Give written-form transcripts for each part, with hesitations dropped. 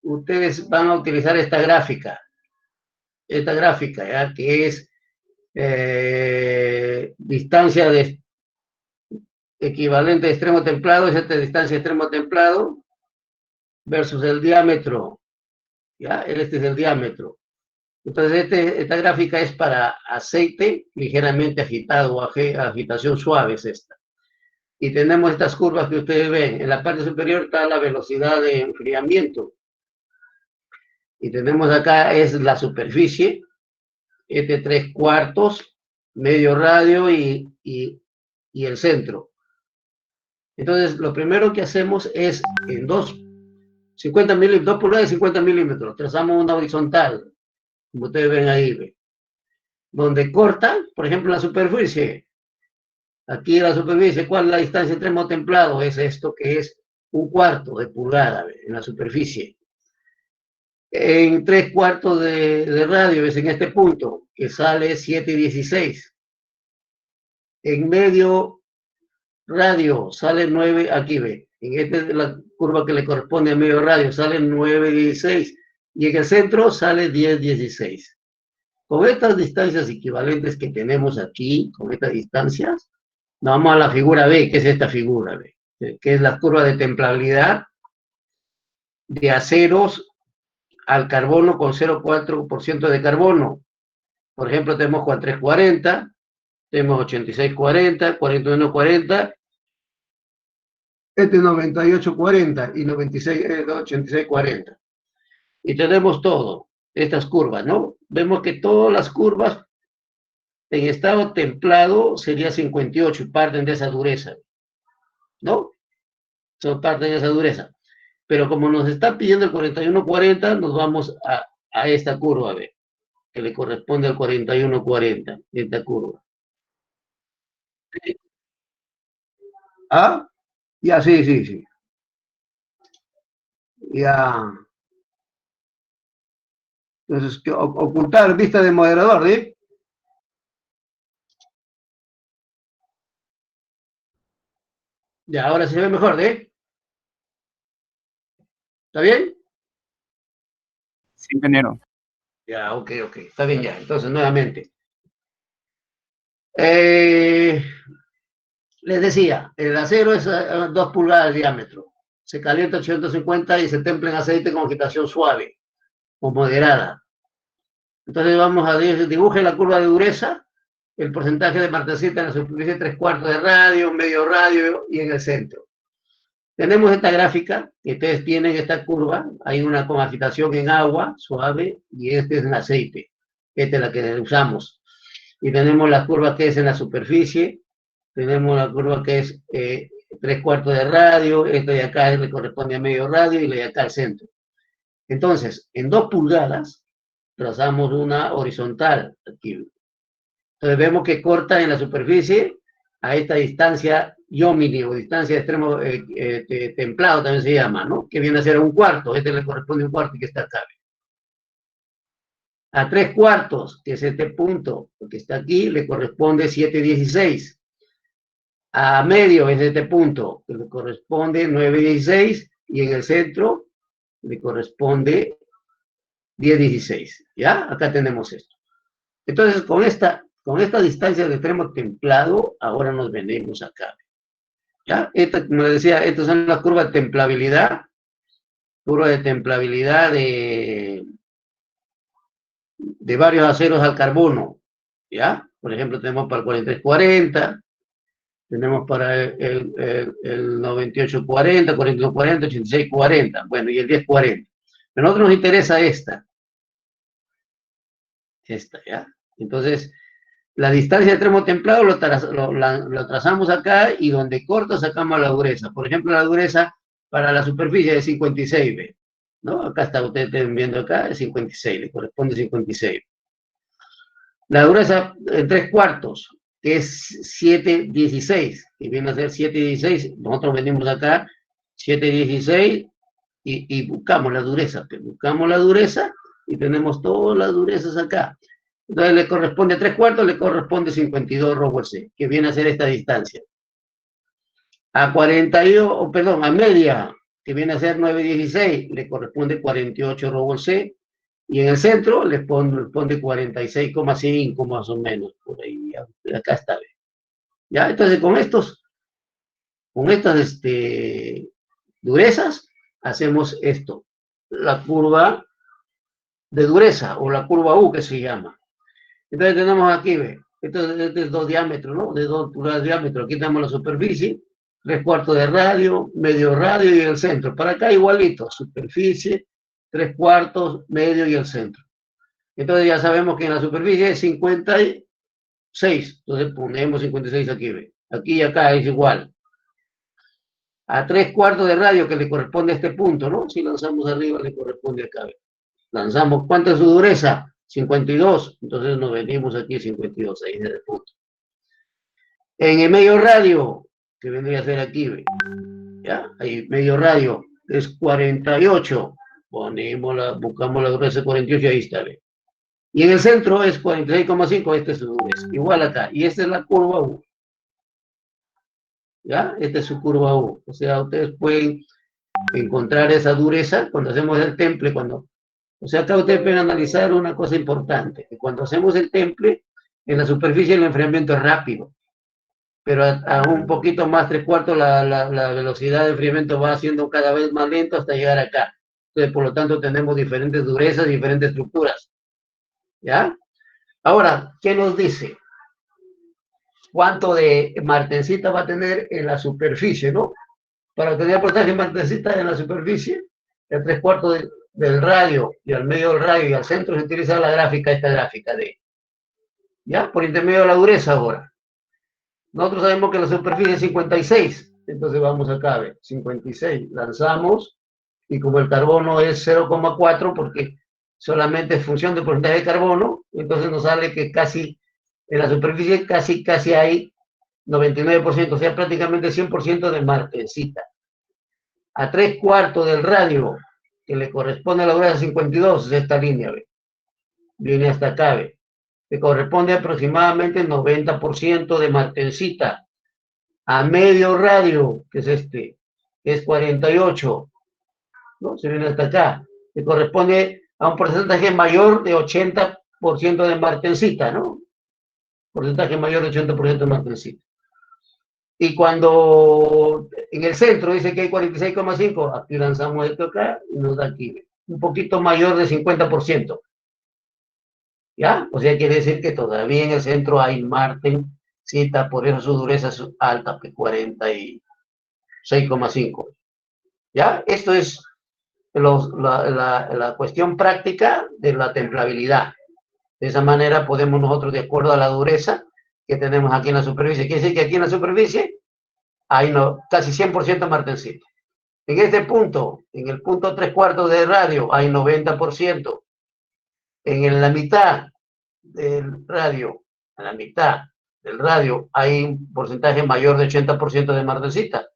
ustedes van a utilizar esta gráfica, ¿ya? Que es distancia de equivalente de extremo templado, es esta distancia de extremo templado, versus el diámetro, ¿ya? Este es el diámetro. Entonces, esta gráfica es para aceite ligeramente agitado, agitación suave es esta. Y tenemos estas curvas que ustedes ven. En la parte superior está la velocidad de enfriamiento. Y tenemos acá es la superficie, este 3/4, medio radio y el centro. Entonces, lo primero que hacemos es en 2 pulgadas y 50 milímetros, trazamos una horizontal, como ustedes ven ahí, donde corta, por ejemplo, la superficie. Aquí la superficie, ¿cuál es la distancia extremo templado? Es esto que es 1/4 de pulgada en la superficie. En 3/4 de radio es en este punto, que sale 7,16. En medio radio sale 9, aquí ve, en esta es la curva que le corresponde a medio radio, sale 9,16. Y en el centro sale 10,16. Con estas distancias equivalentes que tenemos aquí, con estas distancias, nos vamos a la figura B, que es esta figura B, que es la curva de templabilidad de aceros al carbono con 0,4% de carbono. Por ejemplo, tenemos Juan 340, tenemos 8640, 4140, este es 9840 y 8640. Y tenemos todo, estas curvas, ¿no? Vemos que todas las curvas en estado templado sería 58 y parten de esa dureza, ¿no? Son parten de esa dureza. Pero como nos está pidiendo el 4140, nos vamos a esta curva, ¿ve? Que le corresponde al 4140, esta curva. ¿Ah? Ya, sí. Ya. Entonces, ocultar vista de moderador, ¿eh? Ya, ahora se ve mejor, ¿eh? ¿Está bien? Sí, ingeniero. Ya, ok. Está bien ya. Entonces, nuevamente. Les decía, el acero es 2 pulgadas de diámetro. Se calienta a 850 y se templa en aceite con agitación suave o moderada. Entonces vamos a dibuje la curva de dureza, el porcentaje de martensita en la superficie 3/4 de radio, medio radio y en el centro. Tenemos esta gráfica, que ustedes tienen esta curva, hay una con agitación en agua suave y este es en aceite. Esta es la que usamos. Y tenemos la curva que es en la superficie, tenemos la curva que es 3/4 de radio, esta de acá le corresponde a medio radio y la de acá al centro. Entonces, en 2 pulgadas, trazamos una horizontal aquí. Entonces vemos que corta en la superficie a esta distancia Iomini o distancia de extremo templado también se llama, ¿no? Que viene a ser 1/4, este le corresponde 1/4 que está acá. A 3/4, que es este punto que está aquí, le corresponde 7,16. A medio es este punto, que le corresponde 9,16, y en el centro le corresponde 10,16. ¿Ya? Acá tenemos esto. Entonces, con esta distancia de extremo templado, ahora nos venimos acá. ¿Ya? Esta, como les decía, estas son las curvas de templabilidad. Curva de templabilidad de varios aceros al carbono. ¿Ya? Por ejemplo, tenemos para el 4340, tenemos para el 9840, 4140, 8640, bueno, y el 1040. Pero a nosotros nos interesa esta, ¿ya? Entonces, la distancia de extremo templado lo trazamos acá y donde corta sacamos la dureza. Por ejemplo, la dureza para la superficie de 56, ¿no? Acá está, ustedes están viendo acá, es 56, le corresponde 56. La dureza en 3/4, que es 7,16, que viene a ser 7,16, nosotros venimos acá, 7,16, y buscamos la dureza, y tenemos todas las durezas acá. Entonces le corresponde a 3/4, le corresponde 52 Roswell, que viene a ser esta distancia. A 42, perdón, a media, que viene a ser 916, le corresponde 48 robo C, y en el centro le pone 46,5 más o menos, por ahí, acá está, ¿ya? Entonces con estas durezas, hacemos esto, la curva de dureza, o la curva U que se llama. Entonces tenemos aquí, ve, este es 2 diámetros, ¿no? De 2 pulgadas de diámetro, aquí tenemos la superficie, 3/4 de radio, medio radio y el centro. Para acá igualito, superficie, 3/4, medio y el centro. Entonces ya sabemos que en la superficie es 56, entonces ponemos 56 aquí, ve. Aquí y acá es igual. A 3/4 de radio que le corresponde a este punto, ¿no? Si lanzamos arriba le corresponde acá, ve. Lanzamos, ¿cuánto es su dureza? 52, entonces nos venimos aquí 52, ahí es el punto. En el medio radio, que vendría a ser aquí, ¿ve? ¿Ya? Ahí medio radio es 48, buscamos la dureza 48, ahí está, ¿ve? Y en el centro es 46,5, este es su dureza, igual acá, y esta es la curva U, ¿ya? Esta es su curva U, o sea, ustedes pueden encontrar esa dureza cuando hacemos el temple, o sea, acá ustedes pueden analizar una cosa importante, que cuando hacemos el temple, en la superficie el enfriamiento es rápido, pero a un poquito más, 3/4, la velocidad de enfriamiento va siendo cada vez más lento hasta llegar acá. Entonces, por lo tanto, tenemos diferentes durezas, diferentes estructuras. ¿Ya? Ahora, ¿qué nos dice? ¿Cuánto de martensita va a tener en la superficie, no? Para obtener porcentaje de martensita en la superficie, el 3/4 del radio y al medio del radio y al centro se utiliza la gráfica, esta gráfica de, ¿ya? Por intermedio de la dureza ahora. Nosotros sabemos que la superficie es 56, entonces vamos acá, ¿ve? 56, lanzamos, y como el carbono es 0,4, porque solamente es función de porcentaje de carbono, entonces nos sale que casi, en la superficie casi hay 99%, o sea, prácticamente 100% de martensita. A 3/4 del radio, que le corresponde a la dureza 52, es esta línea, ¿ve? Viene hasta acá, ¿ve? Que corresponde aproximadamente 90% de martensita. A medio radio, que es este, es 48, ¿no? Se viene hasta acá, que corresponde a un porcentaje mayor de 80% de martensita, ¿no? Porcentaje mayor de 80% de martensita. Y cuando en el centro dice que hay 46,5, aquí lanzamos esto acá y nos da aquí un poquito mayor de 50%. ¿Ya? O sea, quiere decir que todavía en el centro hay martensita, por eso su dureza es alta, que 46,5. ¿Ya? Esto es la cuestión práctica de la templabilidad. De esa manera podemos nosotros, de acuerdo a la dureza que tenemos aquí en la superficie, quiere decir que aquí en la superficie hay casi 100% martensita. En este punto, en el punto 3/4 de radio, hay 90%. En la mitad del radio, en la mitad del radio, hay un porcentaje mayor de 80% de martensita.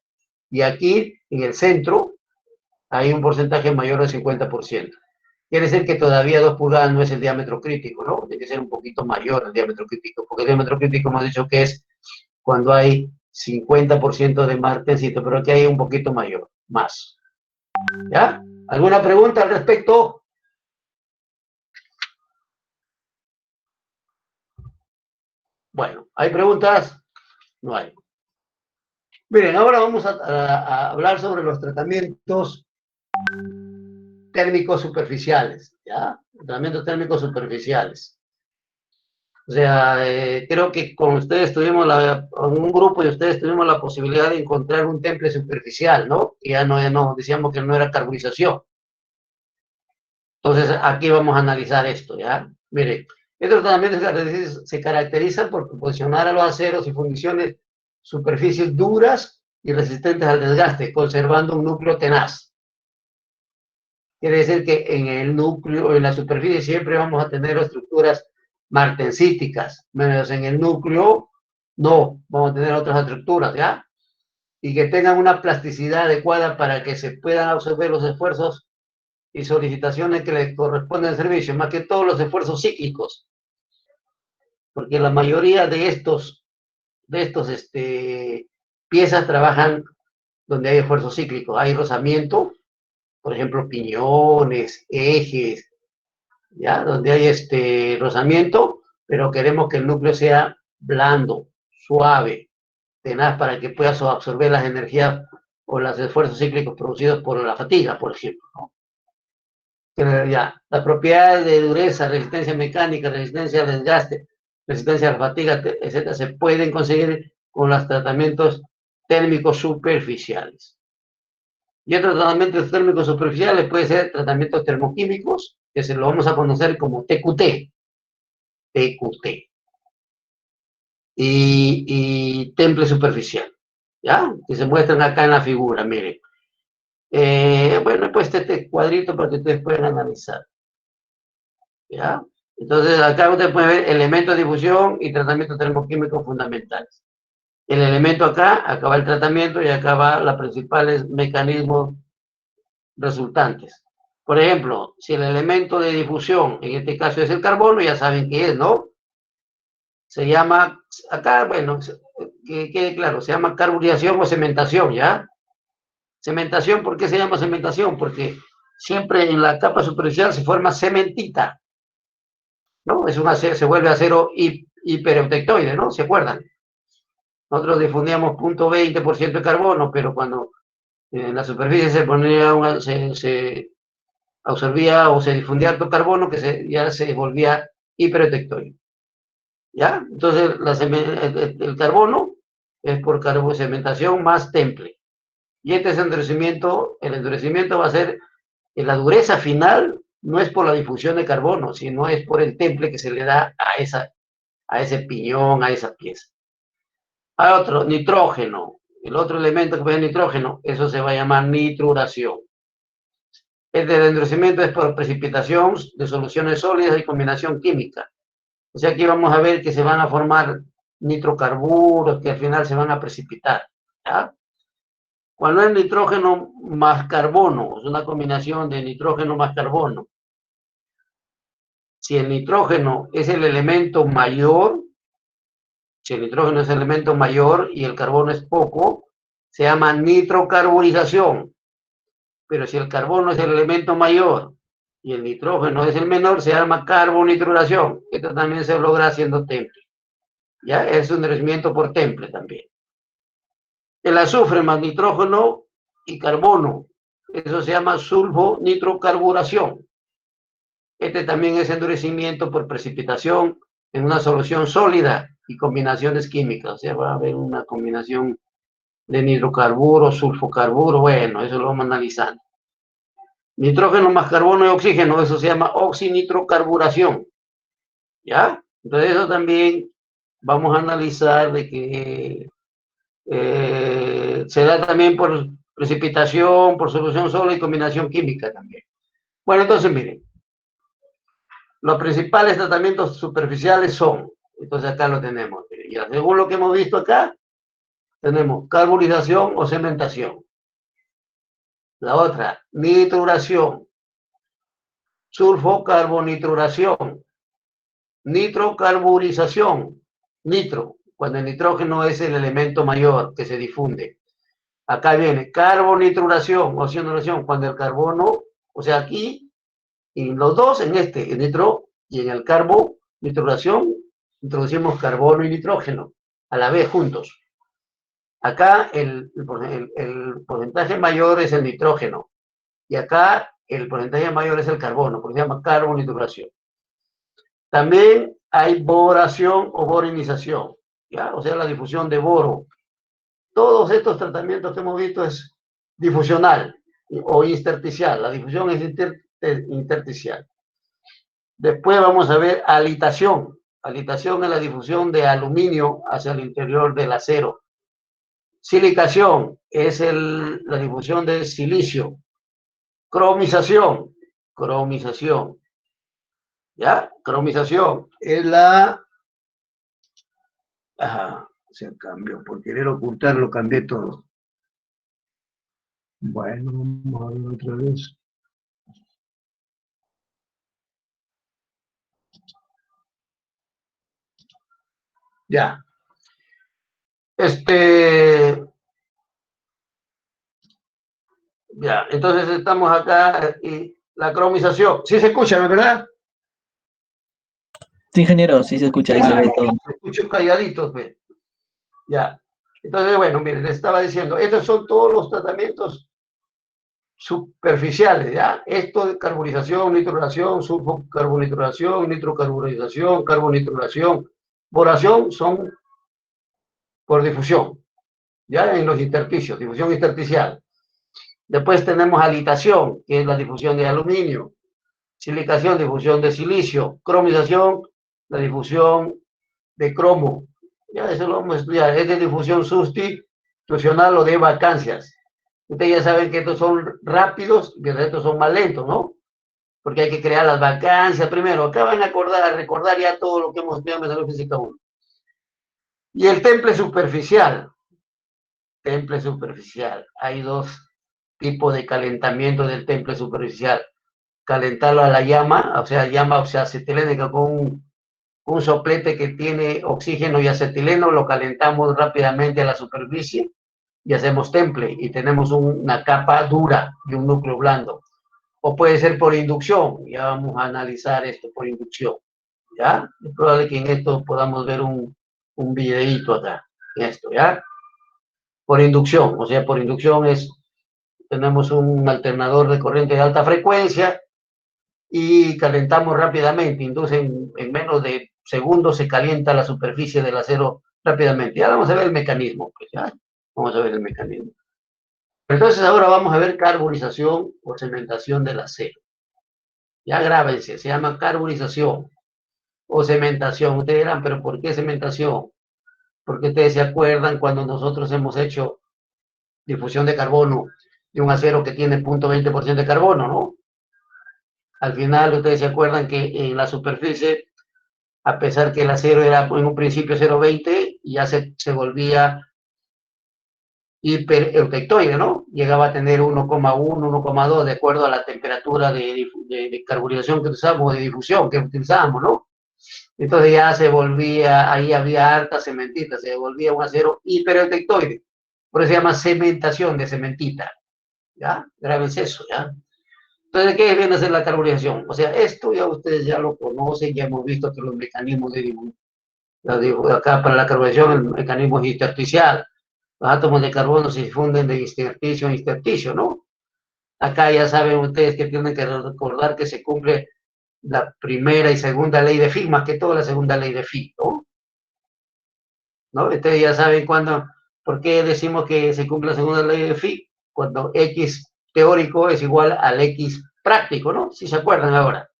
Y aquí, en el centro, hay un porcentaje mayor del 50%. Quiere decir que todavía 2 pulgadas no es el diámetro crítico, ¿no? Tiene que ser un poquito mayor el diámetro crítico, porque el diámetro crítico hemos dicho que es cuando hay 50% de martensito, pero aquí hay un poquito mayor, más. ¿Ya? ¿Alguna pregunta al respecto? Bueno, ¿hay preguntas? No hay. Miren, ahora vamos a hablar sobre los tratamientos térmicos superficiales, ¿ya? Tratamientos térmicos superficiales. O sea, creo que con ustedes tuvimos un grupo de ustedes tuvimos la posibilidad de encontrar un temple superficial, ¿no? Y ya no decíamos que no era carbonización. Entonces, aquí vamos a analizar esto, ¿ya? Mire, estos tratamientos se caracterizan por proporcionar a los aceros y fundiciones superficies duras y resistentes al desgaste, conservando un núcleo tenaz. Quiere decir que en el núcleo, en la superficie, siempre vamos a tener estructuras martensíticas, menos en el núcleo, no, vamos a tener otras estructuras, ¿ya? Y que tengan una plasticidad adecuada para que se puedan absorber los esfuerzos y solicitaciones que le corresponden al servicio, más que todos los esfuerzos cíclicos, porque la mayoría de estos piezas trabajan donde hay esfuerzo cíclico. Hay rozamiento, por ejemplo, piñones, ejes, ¿ya? Donde hay rozamiento, pero queremos que el núcleo sea blando, suave, tenaz, para que pueda absorber las energías o los esfuerzos cíclicos producidos por la fatiga, por ejemplo, ¿no? Ya, las propiedades de dureza, resistencia mecánica, resistencia al desgaste, resistencia a la fatiga, etcétera, se pueden conseguir con los tratamientos térmicos superficiales. Y otros tratamientos térmicos superficiales pueden ser tratamientos termoquímicos, que se lo vamos a conocer como TQT, TQT, y temple superficial, ¿ya? Que se muestran acá en la figura, miren. Bueno, he puesto este cuadrito para que ustedes puedan analizar, ¿ya? Entonces, acá ustedes pueden ver elementos de difusión y tratamientos termoquímicos fundamentales. El elemento acá va el tratamiento y acá va los principales mecanismos resultantes. Por ejemplo, si el elemento de difusión, en este caso es el carbono, ya saben qué es, ¿no? Se llama, acá, bueno, que quede claro, se llama carburización o cementación, ¿ya? Cementación, ¿por qué se llama cementación? Porque siempre en la capa superficial se forma cementita, ¿no? Se vuelve acero hipereutectoide, ¿no? ¿Se acuerdan? Nosotros difundíamos 0,20% de carbono, pero cuando en la superficie se ponía se absorbía o se difundía alto carbono, ya se volvía hipereutectoide. ¿Ya? Entonces, el carbono es por carbocementación más temple. Y este es el endurecimiento va a ser, la dureza final no es por la difusión de carbono, sino es por el temple que se le da a ese piñón, a esa pieza. Hay otro, nitrógeno. El otro elemento que puede ser nitrógeno, eso se va a llamar nitruración. El endurecimiento es por precipitación de soluciones sólidas y combinación química. O sea, aquí vamos a ver que se van a formar nitrocarburos que al final se van a precipitar, ¿ya? Cuando es nitrógeno más carbono, es una combinación de nitrógeno más carbono. Si el nitrógeno es el elemento mayor, si el nitrógeno es el elemento mayor y el carbono es poco, se llama nitrocarburización. Pero si el carbono es el elemento mayor y el nitrógeno es el menor, se llama carbonitruración. Esto también se logra haciendo temple. ¿Ya? Es un endurecimiento por temple también. El azufre más nitrógeno y carbono, eso se llama sulfonitrocarburación. Este también es endurecimiento por precipitación en una solución sólida y combinaciones químicas. O sea, va a haber una combinación de nitrocarburo, sulfocarburo, bueno, eso lo vamos analizando. Nitrógeno más carbono y oxígeno, eso se llama oxinitrocarburación. ¿Ya? Entonces eso también vamos a analizar de que se da también por precipitación, por solución sólida y combinación química también. Bueno, entonces miren, los principales tratamientos superficiales son, entonces acá lo tenemos, miren, ya según lo que hemos visto acá, tenemos carburización o cementación. La otra, nitruración, sulfocarbonitruración, nitrocarburización, nitro, cuando el nitrógeno es el elemento mayor que se difunde. Acá viene carbonitruración o oxiduración, cuando el carbono, o sea, aquí, en los dos, en el nitro y en el carbo, nitruración, introducimos carbono y nitrógeno a la vez juntos. Acá el porcentaje mayor es el nitrógeno y acá el porcentaje mayor es el carbono, porque se llama carbonitruración. También hay boración o borinización, ¿ya? O sea, la difusión de boro. Todos estos tratamientos que hemos visto es difusional o intersticial. La difusión es intersticial. Después vamos a ver alitación. Alitación es la difusión de aluminio hacia el interior del acero. Silicación es la difusión del silicio. Cromización. Cromización. ¿Ya? Cromización es la... Ajá, se cambió. Por querer ocultarlo, cambié todo. Bueno, vamos a ver otra vez. Ya. Ya, entonces estamos acá y la cromización. Sí se escucha, ¿verdad? Sí, ingeniero, sí se escucha y se ve todo. Se escucha calladito, pues. Ya. Entonces, bueno, miren, les estaba diciendo, estos son todos los tratamientos superficiales, ¿ya? Esto de carburización, nitrulación, sulfocarbonitrulación, nitrocarburización, carbonitrulación, boración son por difusión, ¿ya? En los intersticios, difusión intersticial. Después tenemos halitación, que es la difusión de aluminio, silicación, difusión de silicio, cromización, la difusión de cromo. Ya eso lo vamos a estudiar, es de difusión sustitucional o de vacancias. Ustedes ya saben que estos son rápidos y que estos son más lentos, ¿no? Porque hay que crear las vacancias primero. Acá van a recordar ya todo lo que hemos estudiado en la física 1. Y el temple superficial. Temple superficial. Hay dos tipos de calentamiento del temple superficial. Calentarlo a la llama, o sea, acetileno con un soplete que tiene oxígeno y acetileno, lo calentamos rápidamente a la superficie y hacemos temple y tenemos una capa dura y un núcleo blando. O puede ser por inducción, ya vamos a analizar esto por inducción, ¿ya? Es probable que en esto podamos ver un videíto acá, en esto, ¿ya? Por inducción, o sea, por inducción tenemos un alternador de corriente de alta frecuencia y calentamos rápidamente, induce en menos de segundos se calienta la superficie del acero rápidamente. Ya vamos a ver el mecanismo, pues ya, vamos a ver el mecanismo. Entonces ahora vamos a ver carbonización o cementación del acero. Ya grábense, se llama carbonización o cementación. Ustedes dirán, pero ¿por qué cementación? Porque ustedes se acuerdan cuando nosotros hemos hecho difusión de carbono de un acero que tiene 0.20% de carbono, ¿no? Al final ustedes se acuerdan que en la superficie, a pesar que el acero era en un principio 0.20, ya se volvía hipereutectoide, ¿no? Llegaba a tener 1,1, 1,2 de acuerdo a la temperatura de carburización que usábamos, de difusión que utilizábamos, ¿no? Entonces ya se volvía, ahí había harta cementita, se volvía un acero hipereutectoide. Por eso se llama cementación de cementita, ¿ya? Grábense eso, ¿ya? Entonces, ¿qué viene a ser la carburización? O sea, esto ya ustedes ya lo conocen, ya hemos visto que los mecanismos de acá para la carburización, el mecanismo es intersticial. Los átomos de carbono se difunden de intersticio a intersticio, ¿no? Acá ya saben ustedes que tienen que recordar que se cumple la primera y segunda ley de Fick, más que todo la segunda ley de Fick, ¿no? ¿No? Ustedes ya saben por qué decimos que se cumple la segunda ley de Fick, cuando X teórico es igual al X práctico, ¿no? Si se acuerdan ahora.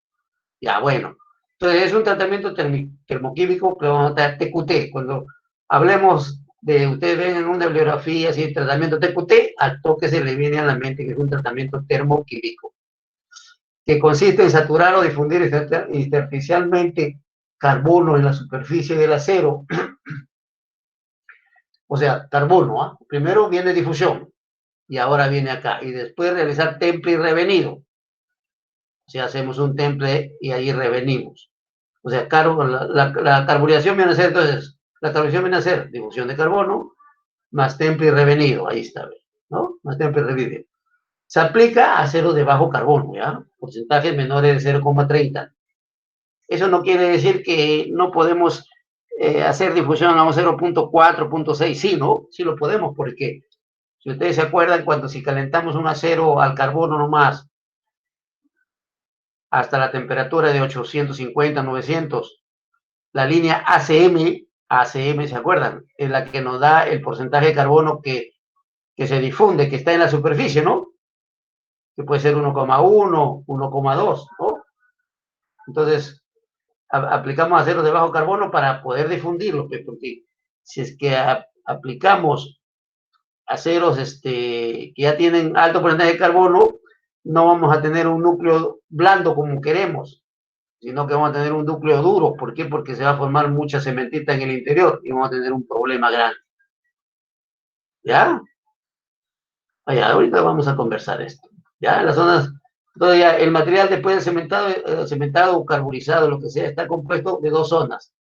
Ya, bueno. Entonces es un tratamiento termoquímico que vamos a dar TQT. Cuando hablemos de, ustedes ven en una bibliografía así, tratamiento TQT, al toque se le viene a la mente que es un tratamiento termoquímico, que consiste en saturar o difundir intersticialmente carbono en la superficie del acero. O sea, carbono, ¿ah? Primero viene difusión y ahora viene acá. Y después realizar temple y revenido. O sea, hacemos un temple y ahí revenimos. O sea, la carburización viene a ser, entonces, la carburización viene a ser difusión de carbono más temple y revenido. Ahí está, ¿no? Más temple y revenido. Se aplica a acero de bajo carbono, ¿ya? Porcentajes menores de 0,30. Eso no quiere decir que no podemos hacer difusión a un 0,4, 0,6. Sí, ¿no? Sí lo podemos, porque si ustedes se acuerdan, cuando si calentamos un acero al carbono nomás, hasta la temperatura de 850, 900, la línea ACM, ¿se acuerdan? Es la que nos da el porcentaje de carbono que se difunde, que está en la superficie, ¿no? Que puede ser 1,1, 1,2, ¿no? Entonces, aplicamos acero de bajo carbono para poder difundirlo, porque si es que aplicamos aceros que ya tienen alto porcentaje de carbono, no vamos a tener un núcleo blando como queremos, sino que vamos a tener un núcleo duro. ¿Por qué? Porque se va a formar mucha cementita en el interior y vamos a tener un problema grande. ¿Ya? Allá, ahorita vamos a conversar esto. ¿Ya? En las zonas, todavía el material después de cementado o carburizado, lo que sea, está compuesto de dos zonas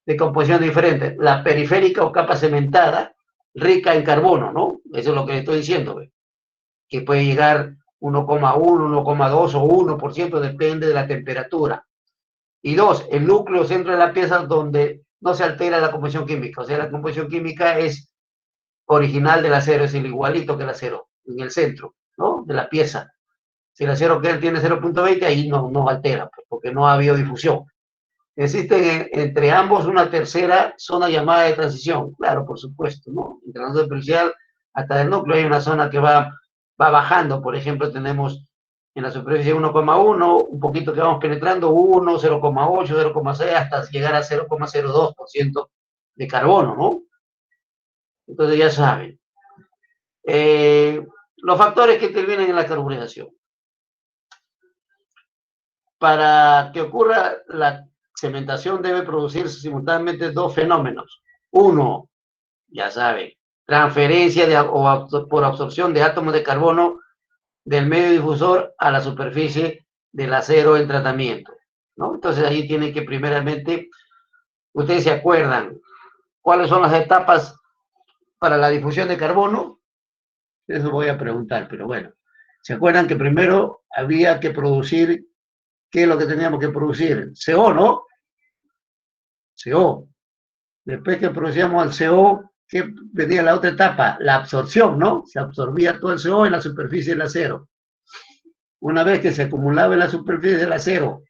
de composición diferente. La periférica o capa cementada, rica en carbono, ¿no? Eso es lo que estoy diciendo, ¿ve? que puede llegar 1,1, 1,2 o 1%, depende de la temperatura. Y dos, el núcleo centro de la pieza donde no se altera la composición química. O sea, la composición química es original del acero, es el igualito que el acero, en el centro, ¿no? De la pieza. Si el acero que él tiene 0,20, ahí no altera, pues, porque no ha habido difusión. Existe entre ambos una tercera zona llamada de transición, claro, por supuesto, ¿no? Entre la zona superficial hasta el núcleo hay una zona que va bajando, por ejemplo, tenemos en la superficie 1,1, un poquito que vamos penetrando, 1, 0,8, 0,6, hasta llegar a 0,02% de carbono, ¿no? Entonces ya saben. Los factores que intervienen en la carbonización. Para que ocurra la cementación debe producirse simultáneamente dos fenómenos. Uno, ya saben, transferencia por absorción de átomos de carbono del medio difusor a la superficie del acero en tratamiento, ¿no? Entonces ahí tienen que primeramente, ustedes se acuerdan, ¿cuáles son las etapas para la difusión de carbono? Eso voy a preguntar, pero bueno, ¿se acuerdan que primero había que producir, qué es lo que teníamos que producir? CO, ¿no? CO. Después que producíamos el CO, ¿qué venía la otra etapa? La absorción, ¿no? Se absorbía todo el CO en la superficie del acero. Una vez que se acumulaba en la superficie del acero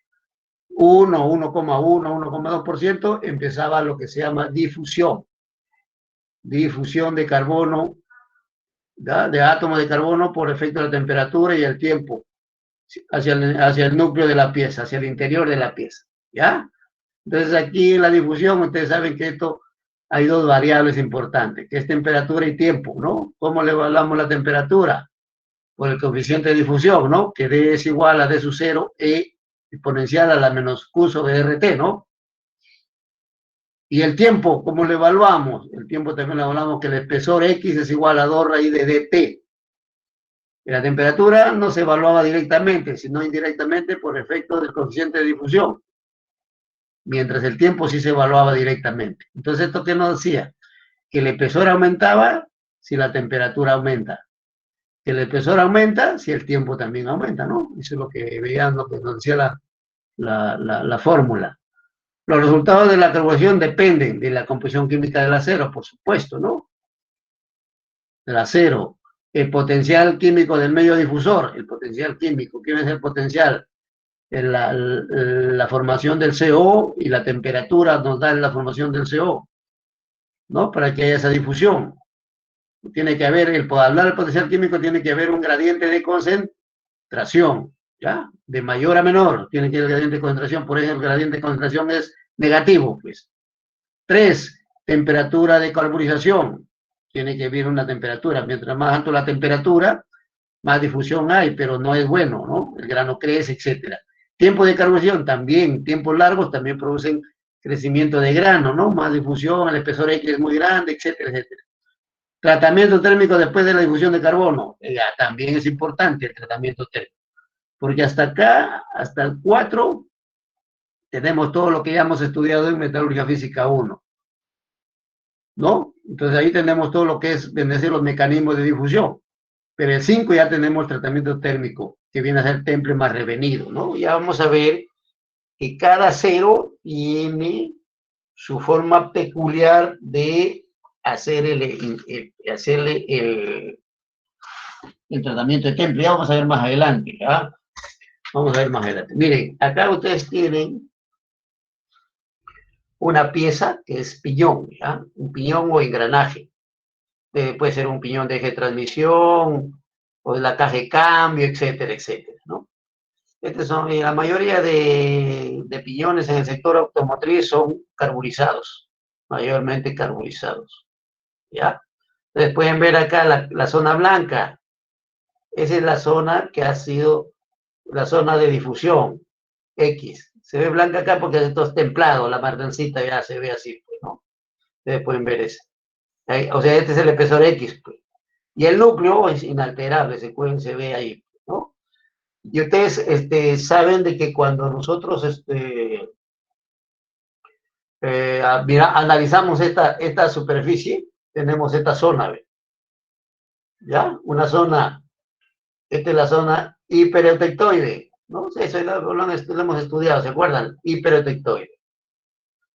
1, 1,1, 1,2%, empezaba lo que se llama difusión. Difusión de carbono, ¿ya? De átomos de carbono por efecto de la temperatura y el tiempo hacia el núcleo de la pieza, hacia el interior de la pieza, ¿ya? Entonces aquí en la difusión, ustedes saben que esto hay dos variables importantes, que es temperatura y tiempo, ¿no? ¿Cómo le evaluamos la temperatura? Por el coeficiente de difusión, ¿no? Que D es igual a D sub 0, E exponencial a la menos Q sobre RT, ¿no? Y el tiempo, ¿cómo lo evaluamos? El tiempo también lo evaluamos que el espesor X es igual a 2 raíz de DT. Y la temperatura no se evaluaba directamente, sino indirectamente por efecto del coeficiente de difusión, mientras el tiempo sí se evaluaba directamente. Entonces, ¿esto qué nos decía? Que el espesor aumentaba si la temperatura aumenta, que el espesor aumenta si el tiempo también aumenta, ¿no? Eso es lo que veían, lo que nos decía la fórmula. Los resultados de la carbonización dependen de la composición química del acero, por supuesto, ¿no? El acero, el potencial químico del medio difusor, el potencial químico, ¿qué es el potencial? La formación del CO y la temperatura nos da la formación del CO, ¿no? Para que haya esa difusión. Tiene que haber, para hablar del potencial químico, tiene que haber un gradiente de concentración, ¿ya? De mayor a menor, tiene que haber el gradiente de concentración, por ejemplo, el gradiente de concentración es negativo, pues. 3, temperatura de carbonización, tiene que haber una temperatura, mientras más alto la temperatura, más difusión hay, pero no es bueno, ¿no? El grano crece, etcétera. Tiempo de carbonización también, tiempos largos también producen crecimiento de grano, ¿no? Más difusión, el espesor X es muy grande, etcétera, etcétera. Tratamiento térmico después de la difusión de carbono, también es importante el tratamiento térmico, porque hasta acá, hasta el 4, tenemos todo lo que ya hemos estudiado en Metalúrgica Física 1, ¿no? Entonces ahí tenemos todo lo que es, decir, los mecanismos de difusión. Pero el 5 ya tenemos el tratamiento térmico, que viene a ser temple más revenido, ¿no? Ya vamos a ver que cada acero tiene su forma peculiar de hacerle el tratamiento de temple. Ya vamos a ver más adelante, ¿ya? Vamos a ver más adelante. Miren, acá ustedes tienen una pieza que es piñón, ¿ya? Un piñón o engranaje. Puede ser un piñón de eje de transmisión, o de la caja de cambio, etcétera, etcétera, ¿no? La mayoría de piñones en el sector automotriz son carburizados, mayormente carburizados, ¿ya? Entonces pueden ver acá la zona blanca, esa es la zona que ha sido la zona de difusión, X. Se ve blanca acá porque esto es templado, la margancita ya se ve así, pues, ¿no? Ustedes pueden ver eso. O sea, este es el espesor X, pues. Y el núcleo es inalterable, se ve ahí, ¿no? Y ustedes saben de que cuando nosotros analizamos esta superficie, tenemos esta zona, ¿ya? Una zona Esta es la zona hipereutectoide, ¿no? Eso lo hemos estudiado, ¿se acuerdan? Hipereutectoide.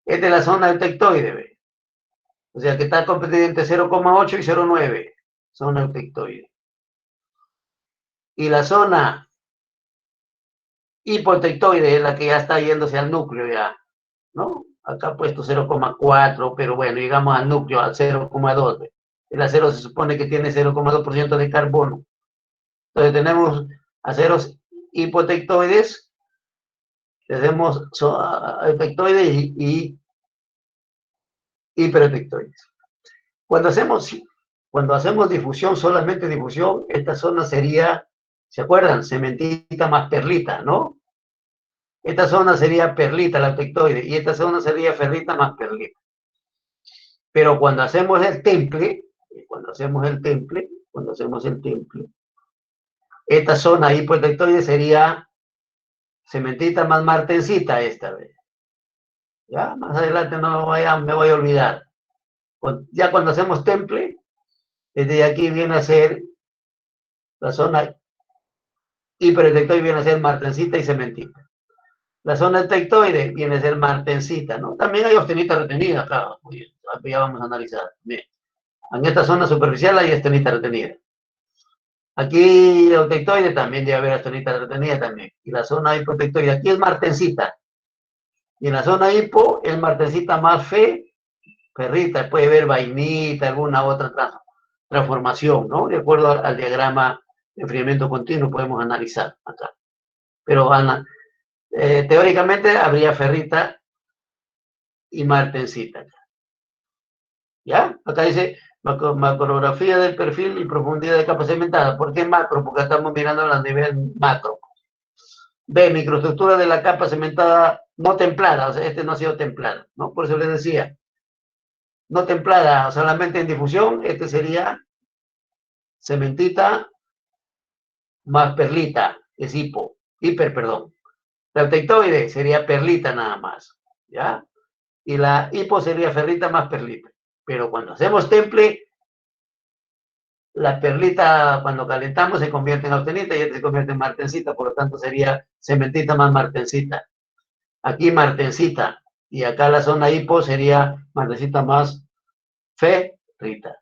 Esta es la zona eutectoide, ¿ve? O sea, que está competida entre 0,8 y 0,9, zona eutectoide. Y la zona hipotectoide es la que ya está yéndose al núcleo ya, ¿no? Acá ha puesto 0,4, pero bueno, llegamos al núcleo, al 0,2. El acero se supone que tiene 0,2% de carbono. Entonces tenemos aceros hipotectoides, tenemos eutectoides y hipertectoides. Cuando hacemos difusión, solamente difusión, esta zona sería, ¿se acuerdan? Cementita más perlita, ¿no? Esta zona sería perlita, la tectoide, y esta zona sería ferrita más perlita. Pero cuando hacemos el temple, esta zona hipotectoide sería cementita más martensita esta vez. Ya, más adelante no me voy a olvidar. Ya cuando hacemos temple, desde aquí viene a ser la zona hipertectoide, viene a ser martensita y cementita. La zona tectoide viene a ser martensita, ¿no? También hay austenita retenida, claro. Ya vamos a analizar. Bien. En esta zona superficial hay austenita retenida. Aquí eutectoide también debe haber austenita retenida también. Y la zona hipotectoide, aquí es martensita. Y en la zona hipo es martensita más ferrita, puede haber vainita, alguna otra transformación, ¿no? De acuerdo al diagrama de enfriamiento continuo podemos analizar acá. Pero teóricamente habría ferrita y martensita. ¿Ya? Acá dice macrografía del perfil y profundidad de capa segmentada. ¿Por qué macro? Porque estamos mirando a nivel macro. B, microestructura de la capa segmentada no templada, o sea, este no ha sido templado, ¿no? Por eso les decía, no templada, solamente en difusión, este sería cementita más perlita, es perdón. La eutectoide sería perlita nada más, ¿ya? Y la hipo sería ferrita más perlita. Pero cuando hacemos temple, la perlita cuando calentamos se convierte en austenita y esta se convierte en martensita, por lo tanto sería cementita más martensita. Aquí martensita y acá la zona hipo sería martensita más ferrita.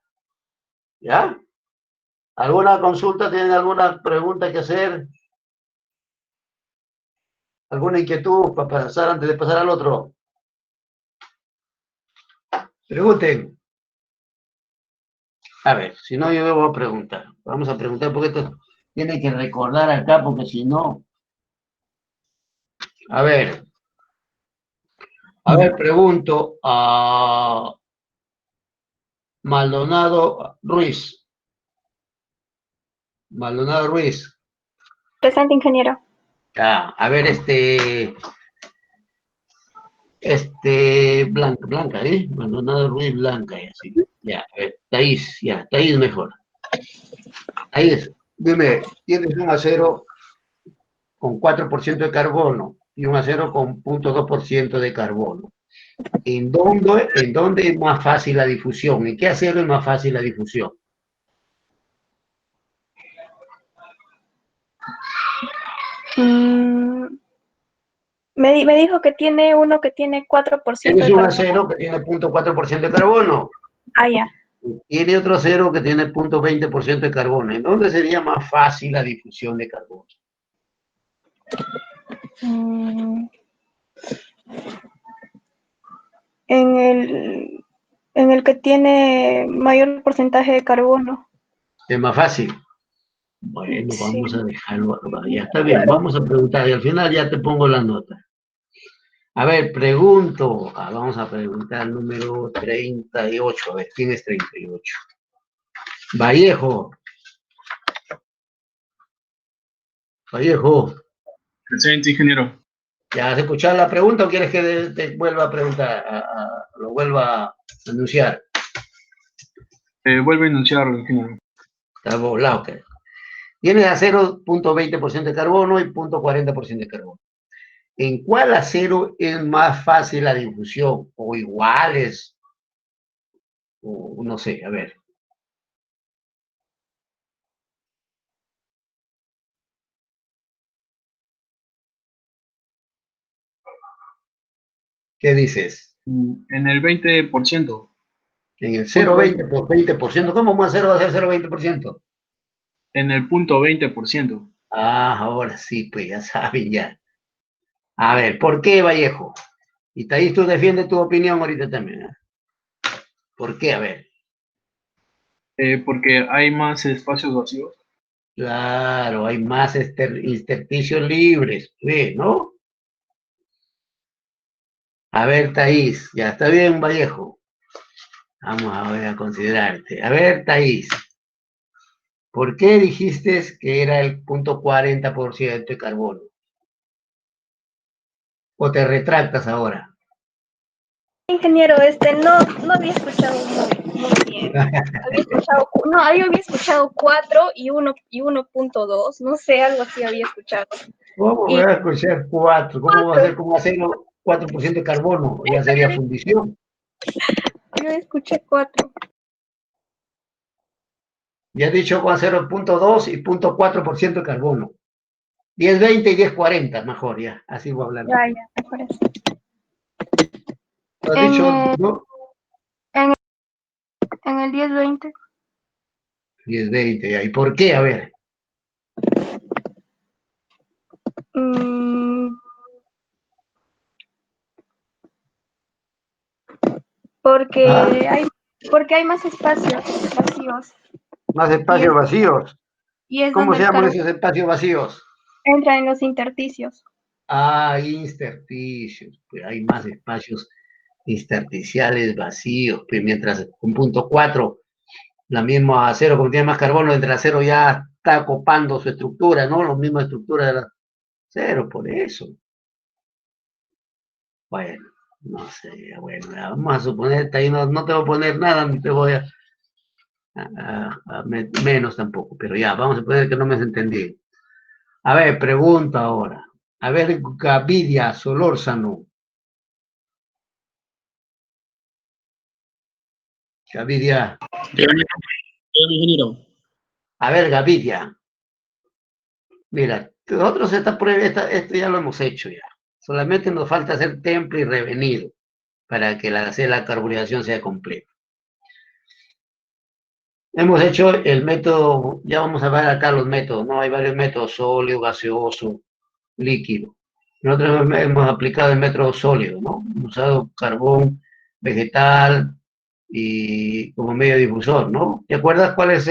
¿Ya? ¿Alguna consulta? ¿Tienen alguna pregunta que hacer? ¿Alguna inquietud para pasar antes de pasar al otro? Pregunten. A ver, si no, yo debo preguntar. Vamos a preguntar porque esto tiene que recordar acá, porque si no. A ver, pregunto a Maldonado Ruiz. Maldonado Ruiz. Presente, ingeniero. Ya, a ver, Blanca, ¿eh? Maldonado Ruiz Blanca, ya, sí. Ya, a ver, Thaís mejor. Thaís, dime, tienes un acero con 4% de carbono y un acero con 0,2% de carbono. ¿En dónde es más fácil la difusión? ¿En qué acero es más fácil la difusión? Me dijo que tiene uno que tiene 4% Tienes de un carbono. acero que tiene 0,4% de carbono. Ah, ya. Tiene otro acero que tiene 0,20% de carbono. ¿En dónde sería más fácil la difusión de carbono? En el que tiene mayor porcentaje de carbono. Es más fácil. Bueno, Sí. vamos a dejarlo. Ya está bien, vamos a preguntar y al final ya te pongo la nota. A ver, pregunto. Vamos a preguntar el número 38. A ver, ¿quién es 38? Vallejo. Vallejo. Presente, ingeniero. ¿Ya has escuchado la pregunta o quieres que te vuelva a preguntar? Lo vuelva a anunciar. Vuelve a enunciarlo, ingeniero. Está volado, ¿qué? Tienes acero 0,20% de carbono y 0,40% de carbono. ¿En cuál acero es más fácil la difusión? ¿O iguales? O no sé, a ver. ¿Qué dices? En el 20%. En el 0,20 por 20%. ¿Cómo más 0 va a ser 0,20%? En el punto 20%. Ah, ahora sí, pues ya saben ya. A ver, ¿por qué, Vallejo? Y ahí tú defiendes tu opinión ahorita también. ¿Eh? ¿Por qué? A ver. Porque hay más espacios vacíos. Claro, hay más intersticios libres, pues, ¿no? A ver, Thaís, ya está bien, Vallejo. Vamos a ver a considerarte. A ver, Thaís, ¿por qué dijiste que era el 0,40% de carbono? ¿O te retractas ahora? Ingeniero, no había escuchado muy bien. Había escuchado, no, yo había escuchado 4 y 1.2, no sé, algo así había escuchado. ¿Cómo voy Y a escuchar 4? ¿Cómo va a ser como hacer 4% de carbono? Ya sería fundición. yo escuché 4. Ya he dicho con 0,2 y 0,4% de carbono. 10,20 y 10,40, mejor ya. Así voy hablando. Ya, me parece. ¿Lo has En, dicho, eh, no? en, en el 10-20, 10,20, ya. ¿Y por qué? A ver. mm, porque ¿Ah? hay, porque hay más espacios vacíos Más y espacios es, vacíos. y es ¿Cómo donde se el llaman carbono esos espacios vacíos? entra en los intersticios. Ah, intersticios. Pues hay más espacios intersticiales vacíos. Pues mientras con 0,4, la misma acero, como tiene más carbono, entre acero ya está copando su estructura, ¿no? La misma estructura del acero, por eso. Bueno, no sé, bueno, vamos a suponer, ahí no te voy a poner nada, ni te voy menos tampoco, pero ya, vamos a suponer que no me has entendido. A ver, pregunta ahora. A ver, Gavidia Solórzano. Gavidia. Dígame, ingeniero. A ver, Gavidia. Mira, nosotros esta prueba, esto ya lo hemos hecho ya. Solamente nos falta hacer temple y revenido para que la carburización sea completa. Hemos hecho el método, ya vamos a ver acá los métodos, ¿no? Hay varios métodos, sólido, gaseoso, líquido. Nosotros hemos aplicado el método sólido, ¿no? Hemos usado carbón vegetal y como medio difusor, ¿no? ¿Te acuerdas cuál es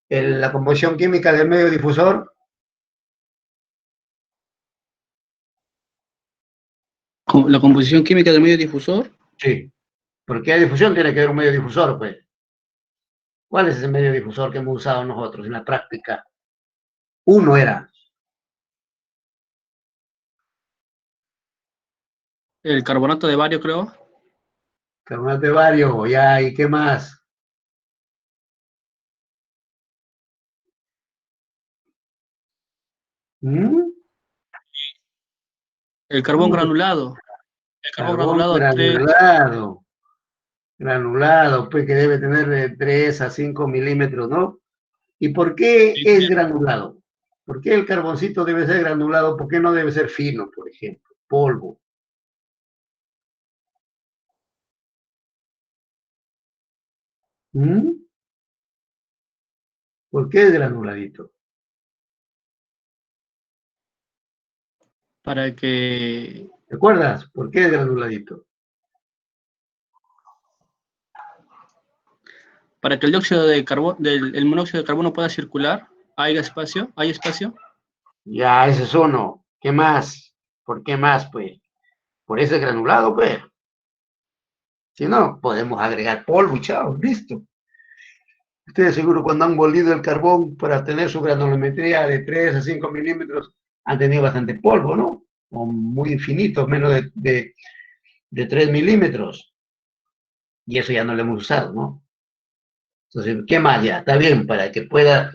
la composición química del medio difusor? La composición química del medio difusor. Sí. Porque hay difusión, tiene que haber un medio difusor, pues. ¿Cuál es ese medio difusor que hemos usado nosotros en la práctica? Uno era. El carbonato de bario, creo. Carbonato de bario, ya, ¿y qué más? ¿Mm? El carbón ¿Cómo que granulado. El carbón carbón granulado 3. granulado? Granulado, pues que debe tener de 3 a 5 milímetros, ¿no? ¿Y por qué es granulado? ¿Por qué el carboncito debe ser granulado? ¿Por qué no debe ser fino, por ejemplo? Polvo. ¿Mm? ¿Por qué es granuladito? Para que, ¿Te acuerdas? ¿Por qué es granuladito? para que el dióxido de carbono, el monóxido de carbono pueda circular. ¿Hay espacio? ¿Hay espacio? Ya, ese es uno. ¿Qué más? ¿Por qué más, pues? Por ese granulado, pues. Si no, podemos agregar polvo y chao, listo. Ustedes seguro cuando han molido el carbón para tener su granulometría de 3 a 5 milímetros, han tenido bastante polvo, ¿no? O muy finito, menos de 3 milímetros. Y eso ya no lo hemos usado, ¿no? Entonces, ¿qué más ya? Está bien, para que pueda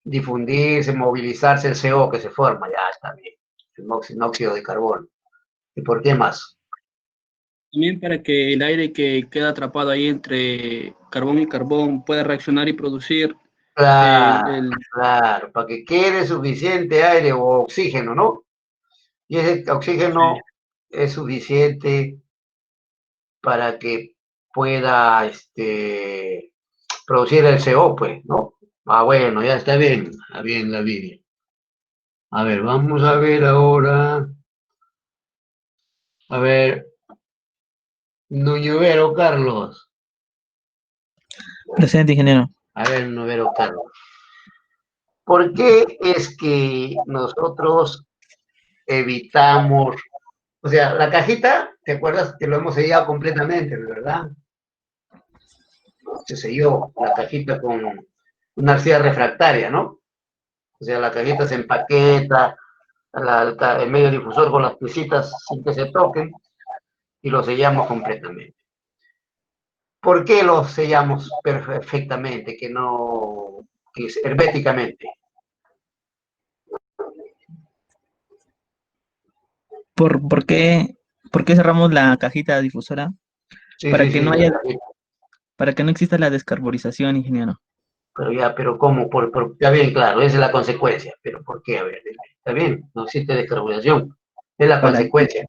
difundirse, movilizarse el CO que se forma, ya está bien. El monóxido de carbono. ¿Y por qué más? También para que el aire que queda atrapado ahí entre carbón y carbón pueda reaccionar y producir Claro, el claro, para que quede suficiente aire o oxígeno, ¿no? Y ese sí, oxígeno es suficiente para que pueda producir el CO, pues, ¿no? Ah, bueno, ya está bien la Vivian. A ver, vamos a ver ahora. A ver, Nuñovero Carlos. Presente, ingeniero. A ver, Nuñovero Carlos. ¿Por qué es que nosotros evitamos, o sea, la cajita, ¿te acuerdas que lo hemos sellado completamente, verdad? Se selló la cajita con una arcilla refractaria, ¿no? O sea, la cajita se empaqueta, el medio difusor con las pisitas sin que se toquen y lo sellamos completamente. ¿Por qué lo sellamos perfectamente, que es herméticamente? ¿Por qué cerramos la cajita difusora? Sí, Para sí, que no sí, haya, para que no exista la descarburización, ingeniero. pero ¿cómo? Está bien, claro, esa es la consecuencia, pero ¿por qué? A ver, está bien, no existe descarburación, es la Para, consecuencia.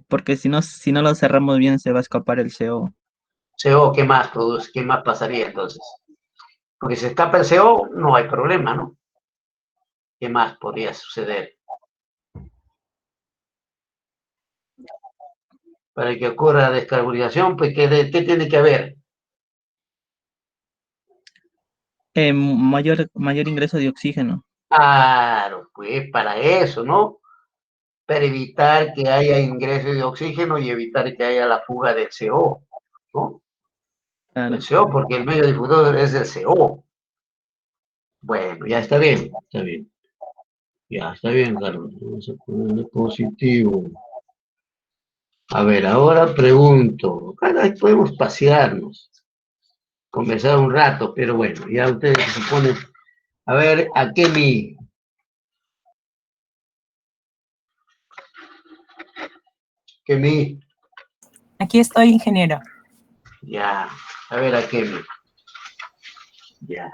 porque si no lo cerramos bien, se va a escapar el CO. CO, ¿qué más produce? ¿Qué más pasaría entonces? Porque si escapa el CO, no hay problema, ¿no? ¿Qué más podría suceder? Para que ocurra la descarburización, pues, ¿qué tiene que haber? Mayor ingreso de oxígeno. Claro, pues para eso, ¿no? Para evitar que haya ingreso de oxígeno y evitar que haya la fuga del CO, ¿no? Claro. El CO, porque el medio difusor es el CO. Bueno, ya está bien, está bien. Ya está bien, Carlos. Vamos a ponerle positivo. A ver, ahora pregunto. Ahí podemos pasearnos, conversar un rato, pero bueno, ya ustedes se ponen. A ver, ¿a qué mi? ¿Qué mi? Aquí estoy, ingeniero. Ya, a ver, ¿a qué mi? Ya,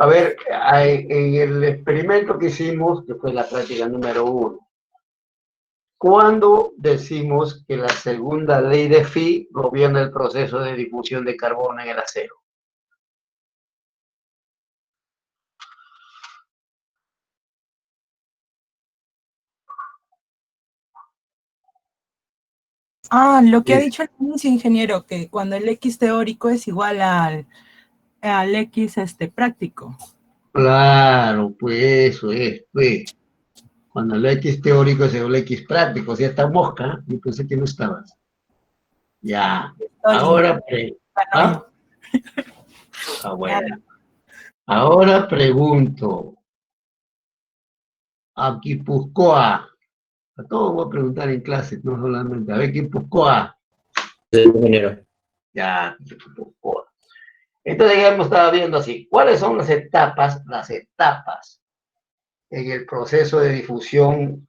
a ver, en el experimento que hicimos, que fue la práctica número 1, ¿cuándo decimos que la segunda ley de Phi gobierna el proceso de difusión de carbono en el acero? Lo que ha Sí. dicho al inicio, ingeniero, que cuando el X teórico es igual al X práctico. Claro, pues eso es, pues. Cuando el X teórico es el X práctico, si esta mosca, yo pensé que no estabas. Ya, Oye, ahora, ¿ah? ya, Bueno. Ahora pregunto, a Guipúzcoa, a todos voy a preguntar en clase, no solamente, a ver, Guipúzcoa, Sí, ingeniero. ya, Guipúzcoa. Entonces ya hemos estado viendo así, ¿cuáles son las etapas en el proceso de difusión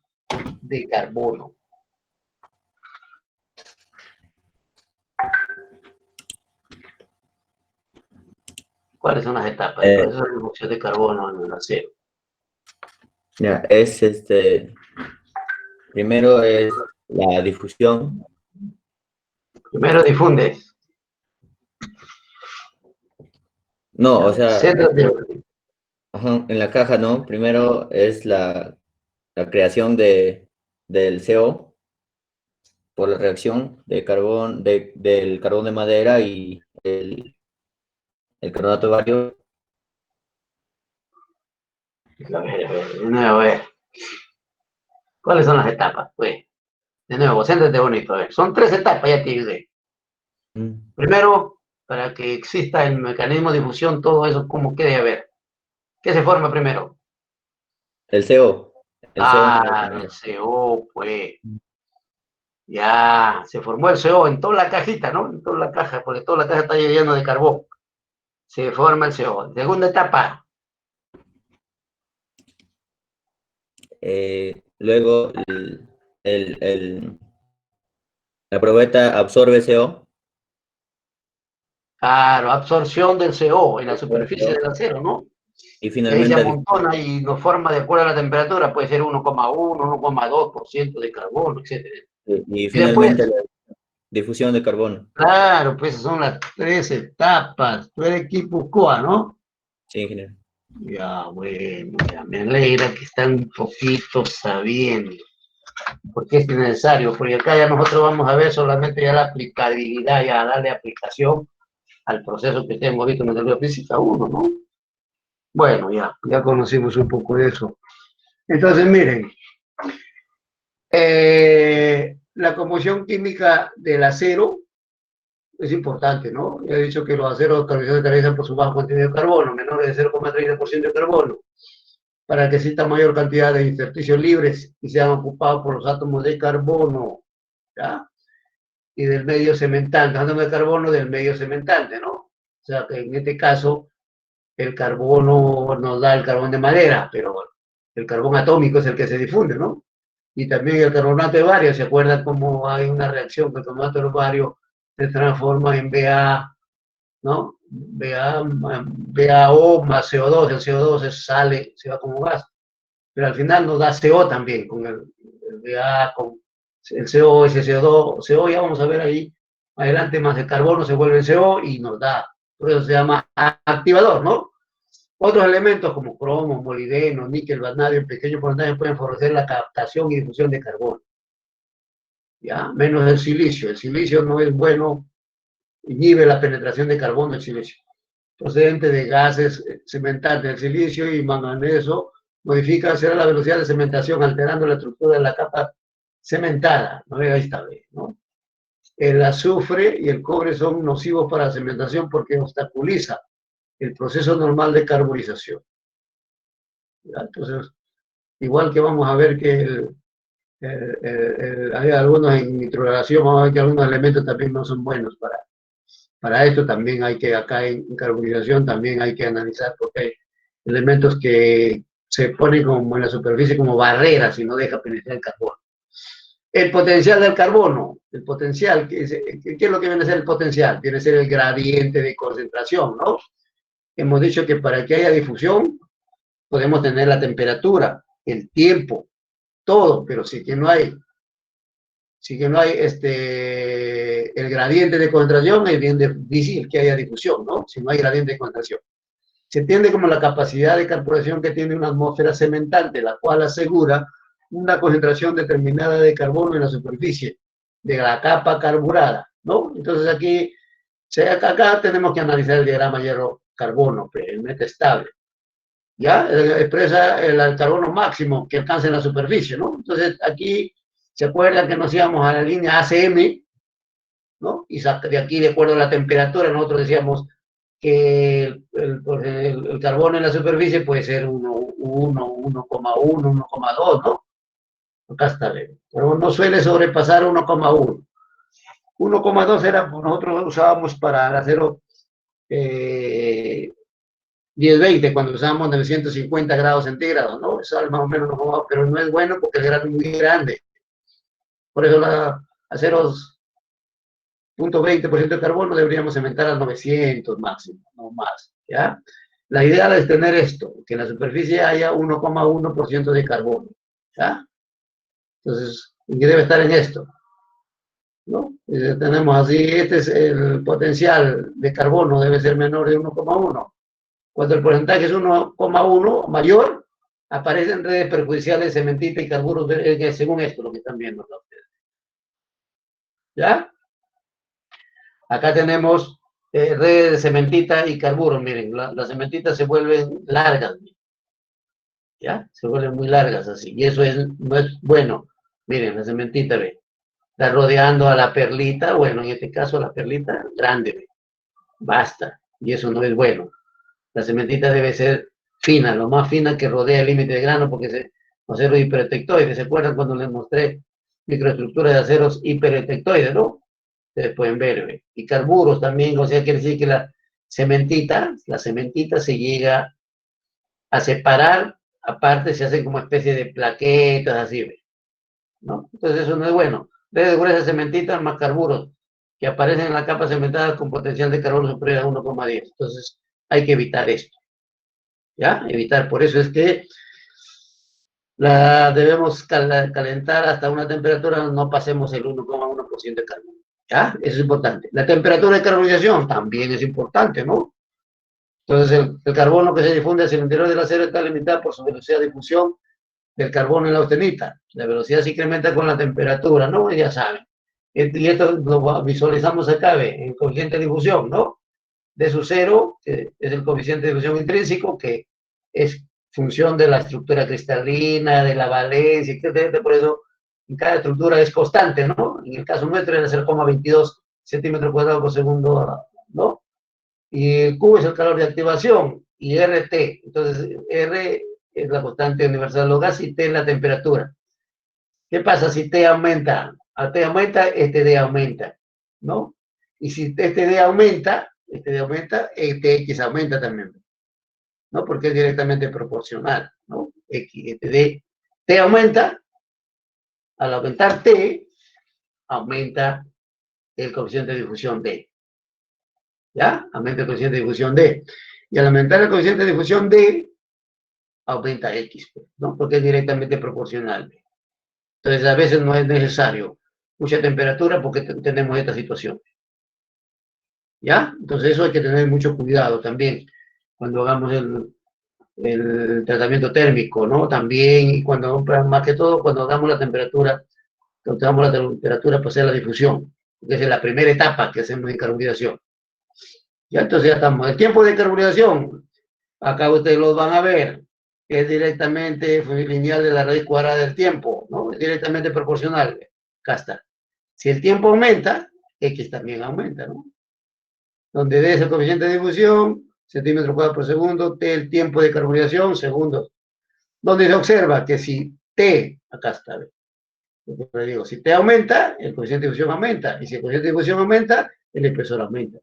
de carbono? ¿Cuáles son las etapas del proceso de difusión de carbono en el acero? Ya, primero es la difusión. Primero difundes. No, o sea, Céntrate. ajá, en la caja, ¿no? Primero es la creación del CO por la reacción de carbón, del carbón de madera y el carbonato de bario. De nuevo, a ver. ¿Cuáles son las etapas? Pues, de nuevo, céntrate bonito. A ver, son 3 etapas, ya te ayudé. Primero, para que exista el mecanismo de difusión, todo eso, ¿cómo quede a ver? ¿Qué se forma primero? El CO. El CO en el El CO, pues. Ya, se formó el CO en toda la cajita, ¿no? En toda la caja, porque toda la caja está llena de carbón. Se forma el CO. Segunda etapa. Luego la probeta absorbe CO. Claro, absorción del CO en la superficie del acero, ¿no? Y Y ahí se finalmente amontona y nos forma de acuerdo a la temperatura, puede ser 1,1, 1,2% de carbono, etc. Y después, finalmente la difusión de carbono. claro, pues son las 3 etapas. Tú eres equipo COA, ¿no? Sí, ingeniero. Ya, bueno, ya me alegra que están un poquito sabiendo, porque es necesario, porque acá ya nosotros vamos a ver solamente ya la aplicabilidad, ya darle aplicación al proceso que tengo ahorita en la teoría física 1, ¿no? Bueno, ya conocimos un poco de eso. Entonces, miren, la composición química del acero es importante, ¿no? Ya he dicho que los aceros se caracterizan por su bajo contenido de carbono, menores de 0,30% de carbono, para que exista mayor cantidad de intersticios libres y sean ocupados por los átomos de carbono, ¿ya? Y del medio cementante, átomos de carbono del medio cementante, ¿no? O sea, que en este caso el carbono nos da el carbón de madera, pero el carbón atómico es el que se difunde, ¿no? Y también el carbonato de bario, ¿se acuerdan cómo hay una reacción que el carbonato de bario se transforma en Ba, ¿no? BaO más CO2, el CO2 sale, se va como gas, pero al final nos da CO también, con el Ba, con el CO, ese CO2, CO ya vamos a ver ahí, adelante más el carbono se vuelve CO y nos da, por eso se llama activador, ¿no? Otros elementos como cromo, molibdeno, níquel, vanadio en pequeños porcentajes pueden favorecer la captación y difusión de carbono. ¿Ya? Menos el silicio. El silicio no es bueno, inhibe la penetración de carbono el silicio. Procedente de gases cementantes, el silicio y manganeso modifica la velocidad de cementación alterando la estructura de la capa cementada. ¿No? Ahí está, ¿no? El azufre y el cobre son nocivos para la cementación porque obstaculiza el proceso normal de carbonización. ¿Ya? Entonces, igual que vamos a ver que hay algunos en nitrogelación, vamos a ver que algunos elementos también no son buenos para esto. También hay que, acá en carbonización, también hay que analizar porque hay elementos que se ponen como en la superficie como barreras y no deja penetrar el carbono. El potencial del carbono, el potencial, ¿qué es lo que viene a ser el potencial? Viene a ser el gradiente de concentración, ¿no? Hemos dicho que para que haya difusión podemos tener la temperatura, el tiempo, todo, pero sí que no hay el gradiente de concentración, es bien difícil que haya difusión, ¿no? Si no hay gradiente de concentración. Se entiende como la capacidad de carburación que tiene una atmósfera cementante, la cual asegura una concentración determinada de carbono en la superficie de la capa carburada, ¿no? Entonces aquí, acá tenemos que analizar el diagrama hierro-carbono, el metastable. ¿Ya? Expresa el carbono máximo que alcanza en la superficie, ¿no? Entonces, aquí, ¿se acuerdan que nos íbamos a la línea ACM, ¿no? Y de aquí, de acuerdo a la temperatura, nosotros decíamos que el carbono en la superficie puede ser 1,1, 1,2, ¿no? Acá está, pero no suele sobrepasar 1,1. 1,2 era, nosotros usábamos para el acero 10-20, cuando usábamos 950 grados centígrados, ¿no? Eso más o menos, pero no es bueno porque el grano es muy grande. Por eso aceros 0,20% de carbono deberíamos cementar a 900 máximo, no más, ¿ya? La idea es tener esto, que en la superficie haya 1,1% de carbono, ¿ya? Entonces, ¿qué debe estar en esto? ¿No? Tenemos así, este es el potencial de carbono, debe ser menor de 1,1. Cuando el porcentaje es 1,1 mayor, aparecen redes perjudiciales de cementita y carburos, según esto, lo que están viendo ustedes. ¿Ya? Acá tenemos redes de cementita y carburos, miren, las cementitas se vuelven largas, ¿ya? Se vuelven muy largas así, y eso no es bueno. Miren, la cementita, ve, está rodeando a la perlita, bueno, en este caso la perlita grande, ve, basta, y eso no es bueno. La cementita debe ser fina, lo más fina que rodea el límite de grano, porque es acero hipertectoide. ¿Se acuerdan cuando les mostré microestructuras de aceros hipertectoides, no? Ustedes pueden ver, ¿ve? Y carburos también, o sea, quiere decir que la cementita se llega a separar, aparte se hacen como especie de plaquetas, así, ¿ve? ¿No? Entonces eso no es bueno. Redes gruesas cementitas más carburos que aparecen en la capa cementada con potencial de carbono superior a 1,10. Entonces hay que evitar esto. ¿Ya? Evitar. Por eso es que La debemos calentar hasta una temperatura, no pasemos el 1,1% de carbono. ¿Ya? Eso es importante. La temperatura de carbonización también es importante, ¿no? Entonces, el carbono que se difunde hacia el interior del acero está limitado por su velocidad de difusión del carbono en la austenita. La velocidad se incrementa con la temperatura, ¿no? Ya saben. Y esto lo visualizamos acá, ¿ve? En coeficiente de difusión, ¿no? De su cero, que es el coeficiente de difusión intrínseco, que es función de la estructura cristalina, de la valencia, etc. Por eso, en cada estructura es constante, ¿no? En el caso nuestro era 0,22 centímetros cuadrados por segundo, ¿no? Y el Q es el calor de activación, y RT. Entonces, R es la constante universal de los gases y T es la temperatura. ¿Qué pasa si T aumenta? A T aumenta, este D aumenta, ¿no? Y si este D aumenta, este X aumenta también, ¿no? Porque es directamente proporcional, ¿no? X, este D, T aumenta, al aumentar T, aumenta el coeficiente de difusión D, ¿ya? Aumenta el coeficiente de difusión D. Y al aumentar el coeficiente de difusión D, aumenta X, ¿no? Porque es directamente proporcional. Entonces, a veces no es necesario mucha temperatura porque tenemos esta situación. ¿Ya? Entonces, eso hay que tener mucho cuidado también cuando hagamos el tratamiento térmico, ¿no? También, y cuando, más que todo, cuando hagamos la temperatura, para hacer la difusión, que es la primera etapa que hacemos en carbonización. Ya, entonces ya estamos. El tiempo de carbonización, acá ustedes lo van a ver, es directamente lineal de la raíz cuadrada del tiempo, ¿no? Es directamente proporcional. Acá está. Si el tiempo aumenta, X también aumenta, ¿no? Donde D es el coeficiente de difusión, centímetros cuadrados por segundo, T el tiempo de carbonización, segundos. Donde se observa que si T, acá está, le digo, si T aumenta, el coeficiente de difusión aumenta, y si el coeficiente de difusión aumenta, el espesor aumenta.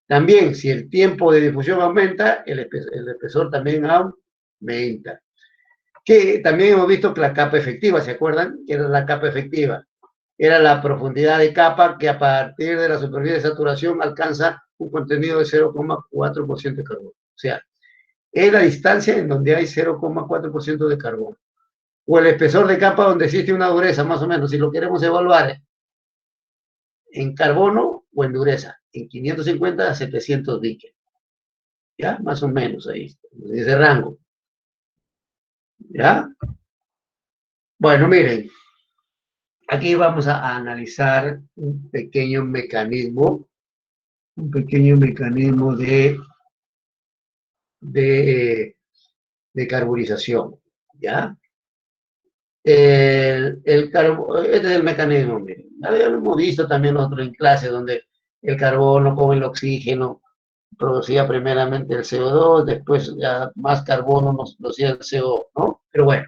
También, si el tiempo de difusión aumenta, el espesor también aumenta. Que también hemos visto que la capa efectiva, ¿se acuerdan? Que era la capa efectiva. Era la profundidad de capa que a partir de la superficie de saturación alcanza un contenido de 0,4% de carbono. O sea, es la distancia en donde hay 0,4% de carbono. O el espesor de capa donde existe una dureza, más o menos, si lo queremos evaluar en carbono o en dureza, en 550 a 700 níquel. ¿Ya? Más o menos ahí, en ese rango. ¿Ya? Bueno, miren, aquí vamos a analizar un pequeño mecanismo de carbonización, ¿ya? Este es el mecanismo, miren. Ya lo hemos visto también nosotros en clase, donde el carbono con el oxígeno producía primeramente el CO2, después ya más carbono nos producía el CO, ¿no? Pero bueno,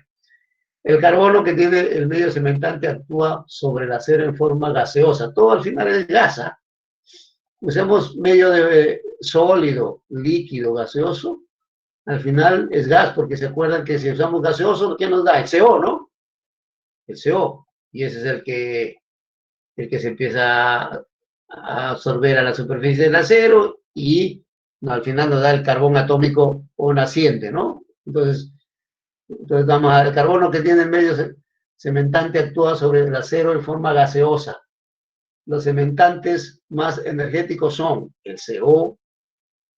el carbono que tiene el medio cementante actúa sobre el acero en forma gaseosa. Todo al final es gasa. Usamos medio de sólido, líquido, gaseoso. Al final es gas, porque se acuerdan que si usamos gaseoso, ¿qué nos da? El CO, ¿no? El CO. Y ese es el que se empieza a absorber a la superficie del acero y no, al final nos da el carbón atómico o naciente, ¿no? Entonces vamos al carbono que tiene el medio cementante actúa sobre el acero en forma gaseosa. Los cementantes más energéticos son el CO,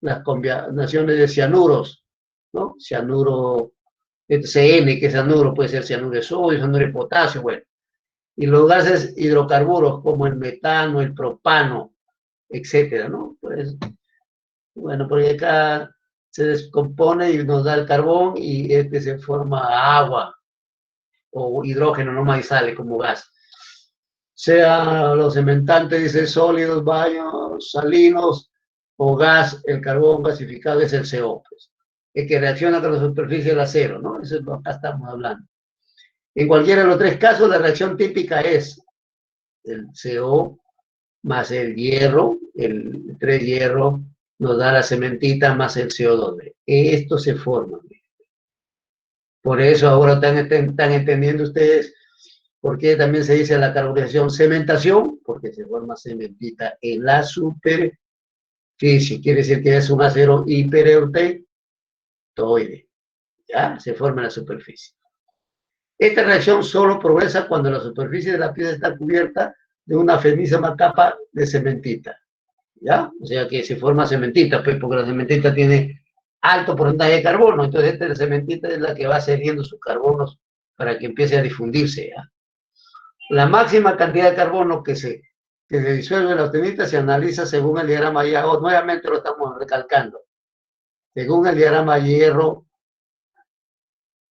las combinaciones de cianuros, ¿no? Cianuro, CN, que es cianuro, puede ser cianuro de sodio, cianuro de potasio, bueno. Y los gases hidrocarburos como el metano, el propano, etcétera, ¿no? Pues, bueno, porque acá se descompone y nos da el carbón y se forma agua o hidrógeno nomás y sale como gas. Sea los cementantes, dice sólidos, baños, salinos o gas, el carbón gasificado es el CO, pues, el que reacciona con la superficie del acero, ¿no? Eso es lo que estamos hablando. En cualquiera de los tres casos, la reacción típica es el CO más el hierro, el 3 hierro nos da la cementita más el CO2. Esto se forma. Por eso ahora están entendiendo ustedes por qué también se dice la carbonización cementación, porque se forma cementita en la superficie. Quiere decir que es un acero hipereutectoide. ¿Ya? Se forma en la superficie. Esta reacción solo progresa cuando la superficie de la pieza está cubierta de una finísima capa de cementita, ¿ya? O sea que se forma cementita, pues, porque la cementita tiene alto porcentaje de carbono, entonces esta cementita es la que va cediendo sus carbonos para que empiece a difundirse, ¿ya? La máxima cantidad de carbono que se disuelve en la austenita se analiza según el diagrama hierro, nuevamente lo estamos recalcando, según el diagrama hierro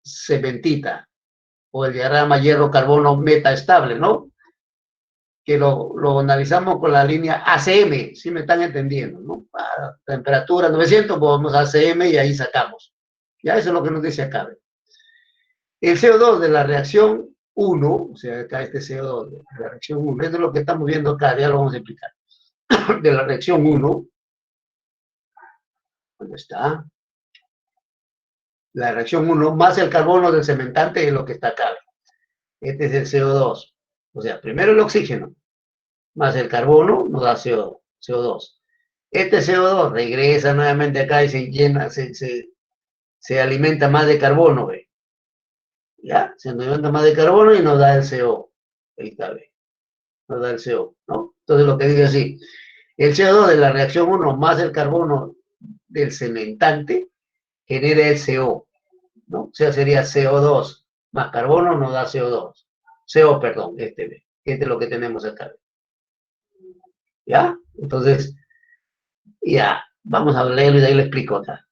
cementita, o el diagrama hierro-carbono metaestable, ¿no? Que lo analizamos con la línea ACM, si me están entendiendo, ¿no? Para temperatura 900, pues vamos a ACM y ahí sacamos. Ya eso es lo que nos dice acá. El CO2 de la reacción 1, o sea, acá este CO2 de la reacción 1, esto es lo que estamos viendo acá, ya lo vamos a explicar. De la reacción 1, ¿dónde está? La reacción 1 más el carbono del cementante es lo que está acá. Este es el CO2. O sea, primero el oxígeno, más el carbono nos da CO2. Este CO2 regresa nuevamente acá y se llena, se alimenta más de carbono, ¿ve? ¿Ya? Se alimenta más de carbono y nos da el CO. Ahí está, ¿ve? Nos da el CO, ¿no? Entonces lo que dice así, el CO2 de la reacción 1 más el carbono del cementante genera el CO, ¿no? O sea, sería CO2 más carbono nos da CO2. CO, perdón, este es lo que tenemos acá. ¿Ya? Entonces, ya, vamos a leerlo y de ahí le explico acá.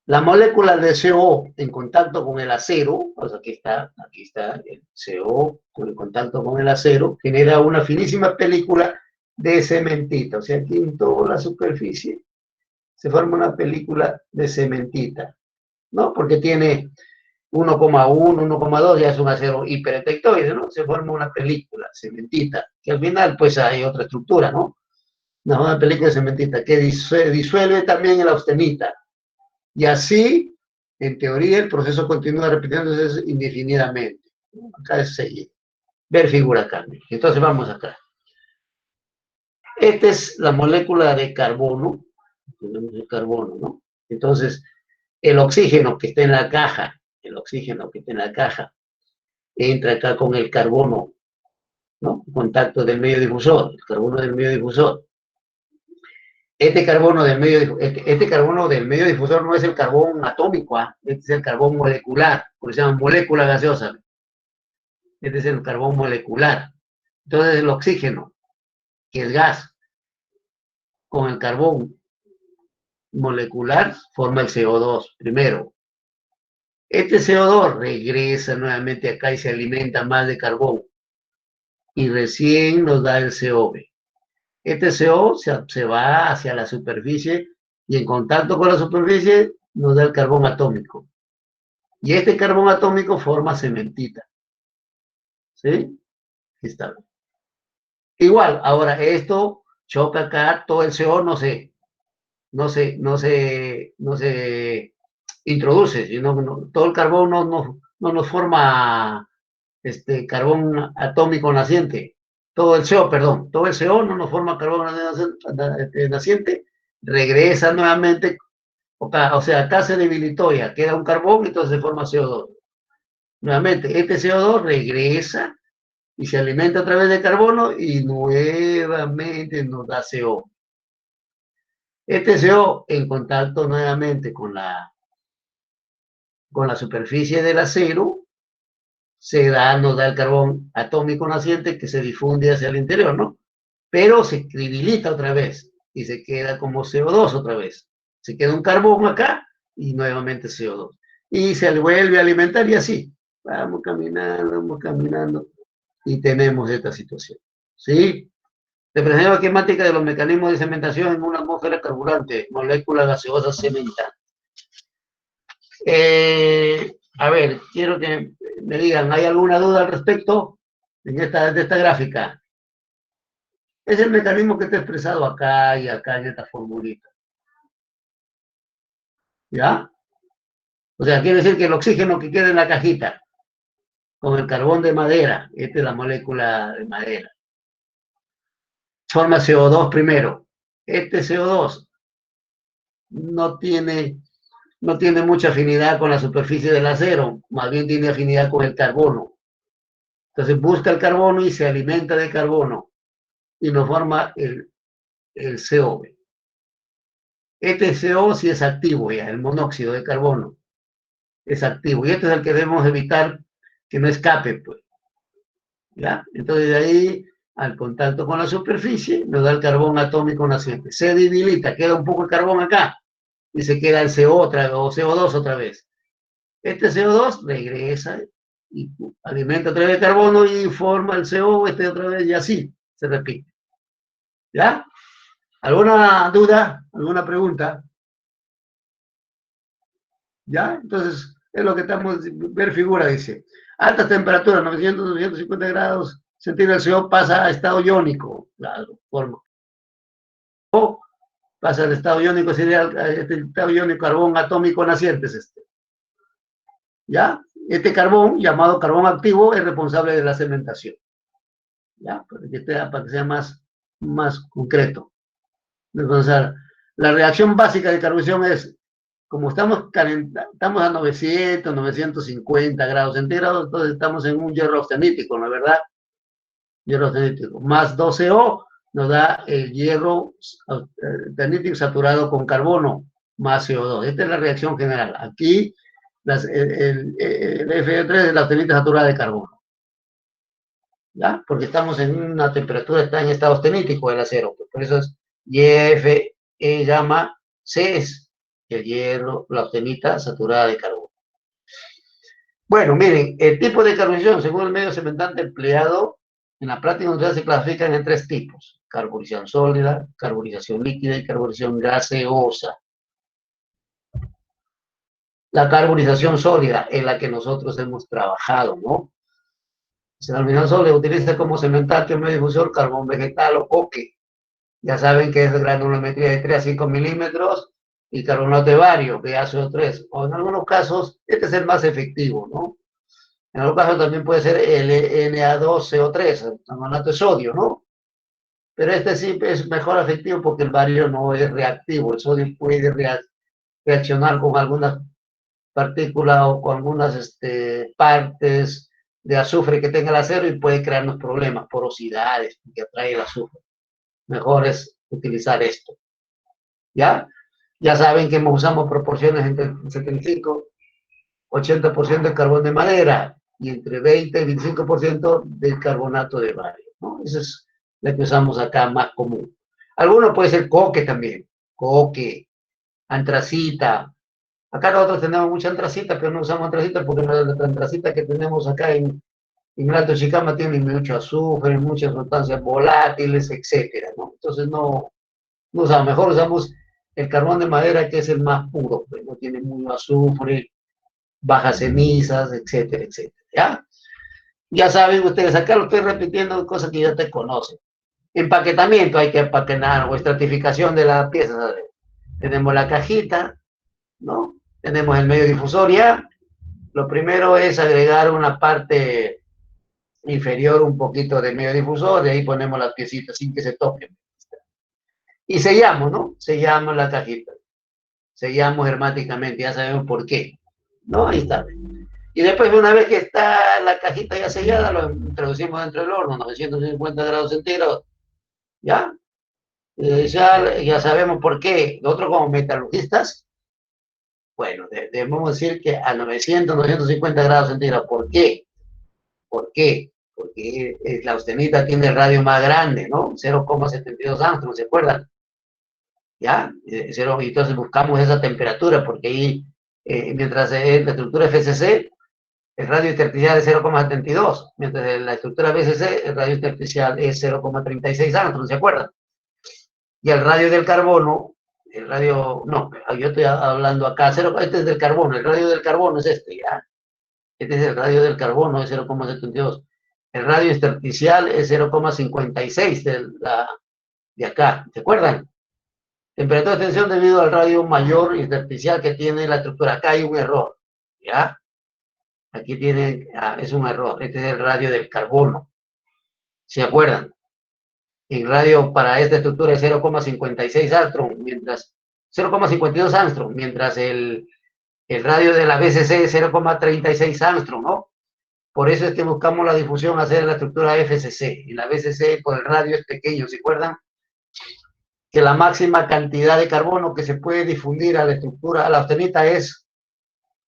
La molécula de CO en contacto con el acero, pues aquí está el CO en contacto con el acero, genera una finísima película de cementita. O sea, aquí en toda la superficie se forma una película de cementita, ¿no? Porque tiene 1,1, 1,2, ya es un acero hipertectoide, ¿no? Se forma una película cementita, que al final pues hay otra estructura, ¿no? Una película de cementita que disuelve también en la austenita. Y así, en teoría, el proceso continúa repitiéndose indefinidamente. Acá es ver figura acá. Entonces vamos acá. Esta es la molécula de carbono. Tenemos el carbono, ¿no? Entonces, el oxígeno que está en la caja, entra acá con el carbono, ¿no? Contacto del medio difusor, el carbono del medio difusor. Este carbono del medio difusor no es el carbón atómico, este es el carbón molecular, porque se llama molécula gaseosa. Este es el carbón molecular. Entonces el oxígeno, que es gas, con el carbón molecular forma el CO2 primero. Este CO2 regresa nuevamente acá y se alimenta más de carbón. Y recién nos da el CO. Este CO se va hacia la superficie y en contacto con la superficie nos da el carbón atómico. Y este carbón atómico forma cementita. ¿Sí? Aquí está. Igual, ahora esto choca acá, todo el CO no se introduce, sino todo el carbón no nos forma carbón atómico naciente. Todo el CO no nos forma carbón naciente, regresa nuevamente, o sea, acá se debilitó ya, queda un carbón, entonces se forma CO2. Nuevamente, este CO2 regresa y se alimenta a través de carbono y nuevamente nos da CO. Este CO en contacto nuevamente con la superficie del acero, nos da el carbón atómico naciente que se difunde hacia el interior, ¿no? Pero se debilita otra vez y se queda como CO2 otra vez. Se queda un carbón acá y nuevamente CO2. Y se vuelve a alimentar y así. Vamos caminando y tenemos esta situación. ¿Sí? Representación esquemática de los mecanismos de cementación en una atmósfera carburante, molécula gaseosa cementante. A ver, quiero que me digan, ¿hay alguna duda al respecto de esta gráfica? Es el mecanismo que está expresado acá y acá en esta formulita. ¿Ya? O sea, quiere decir que el oxígeno que queda en la cajita con el carbón de madera, esta es la molécula de madera, forma CO2 primero. Este CO2 no tiene no tiene mucha afinidad con la superficie del acero, más bien tiene afinidad con el carbono. Entonces busca el carbono y se alimenta de carbono y nos forma el CO. Este CO sí es activo ya, el monóxido de carbono es activo y este es el que debemos evitar que no escape, pues. ¿Ya? Entonces de ahí al contacto con la superficie nos da el carbón atómico naciente. Se debilita, queda un poco de carbón acá y se queda el CO o CO2 otra vez. Este CO2 regresa y alimenta otra vez el carbono y forma el CO, este otra vez y así se repite. ¿Ya? ¿Alguna duda? ¿Alguna pregunta? ¿Ya? Entonces, es lo que estamos, ver figura, dice. Altas temperaturas, 900, 950 grados centígrados, el CO pasa a estado iónico. Claro, forma. O pasa al estado iónico, sería este estado iónico, carbón atómico naciente es este. ¿Ya? Este carbón, llamado carbón activo, es responsable de la cementación. ¿Ya? Para que sea más concreto. Entonces, la reacción básica de carbonización es, como estamos a 900, 950 grados centígrados, entonces estamos en un hierro austenítico, ¿no es verdad? Hierro austenítico. Más 12O nos da el hierro austenítico saturado con carbono, más CO2. Esta es la reacción general. Aquí el Fe3 es la austenita saturada de carbono. ¿Ya? Porque estamos en una temperatura, está en estado austenítico el acero. Por eso es YF, llama C es el hierro, la austenita saturada de carbono. Bueno, miren, el tipo de carbonización según el medio cementante empleado en la práctica industrial se clasifican en 3 tipos: carbonización sólida, carbonización líquida y carbonización gaseosa. La carbonización sólida es la que nosotros hemos trabajado, ¿no? La carbonización sólida utiliza como cementante en medio difusor carbón vegetal o coque. Ya saben que es de granulometría de 3 a 5 milímetros y carbonato de bario, BaCO3. O en algunos casos, este es el más efectivo, ¿no? En algunos casos también puede ser el Na2CO3, carbonato de sodio, ¿no? Pero este sí es mejor efectivo porque el bario no es reactivo. El sodio puede reaccionar con algunas partículas o con algunas partes de azufre que tenga el acero y puede crearnos problemas, porosidades que atrae el azufre. Mejor es utilizar esto. ¿Ya? Ya saben que usamos proporciones entre 75, 80% de carbón de madera y entre 20 y 25% del carbonato de bario, ¿no? Esa es la que usamos acá más común. Alguno puede ser coque también, coque, antracita. Acá nosotros tenemos mucha antracita, pero no usamos antracita porque la antracita que tenemos acá en el Alto Chicama tiene mucho azufre, muchas sustancias volátiles, etcétera, ¿no? Entonces no usamos, mejor usamos el carbón de madera, que es el más puro, pues no tiene mucho azufre, bajas cenizas, etcétera, etcétera, ¿ya? Ya saben ustedes, acá lo estoy repitiendo, cosas que ya te conocen. Empaquetamiento, hay que empaquetar, o estratificación de las piezas, ¿sabes? Tenemos la cajita, ¿no? Tenemos el medio difusor ya. Lo primero es agregar una parte inferior, un poquito de medio difusor, de ahí ponemos las piecitas sin que se toquen. Y sellamos, ¿no? Sellamos la cajita. Sellamos herméticamente, ya sabemos por qué, ¿no? Ahí está. Y después, una vez que está la cajita ya sellada, lo introducimos dentro del horno, 950 grados centígrados, ¿ya? Ya sabemos por qué. Nosotros como metalurgistas, bueno, debemos decir que a 900, 950 grados centígrados. ¿Por qué? ¿Por qué? Porque la austenita tiene el radio más grande, ¿no? 0,72 Armstrong, ¿se acuerdan? ¿Ya? Y entonces buscamos esa temperatura, porque ahí, mientras la estructura FCC, el radio intersticial es 0,72, mientras en la estructura BCC, el radio intersticial es 0,36 Armstrong, ¿se acuerdan? Y el radio del carbono, el radio, no, yo estoy hablando acá, este es del carbono, el radio del carbono es este, ¿ya? Este es el radio del carbono, es 0,72. El radio intersticial es 0,56 de acá, ¿se acuerdan? Temperatura de tensión debido al radio mayor intersticial que tiene la estructura. Acá hay un error, ¿ya? Aquí tiene, es un error. Este es el radio del carbono. ¿Se acuerdan? El radio para esta estructura es 0,56 Armstrong, mientras 0,52 Armstrong, mientras el El radio de la BCC es 0,36 Armstrong, ¿no? Por eso es que buscamos la difusión hacer la estructura FCC. Y la BCC por el radio es pequeño, ¿se acuerdan? Que la máxima cantidad de carbono que se puede difundir a la estructura, a la austenita es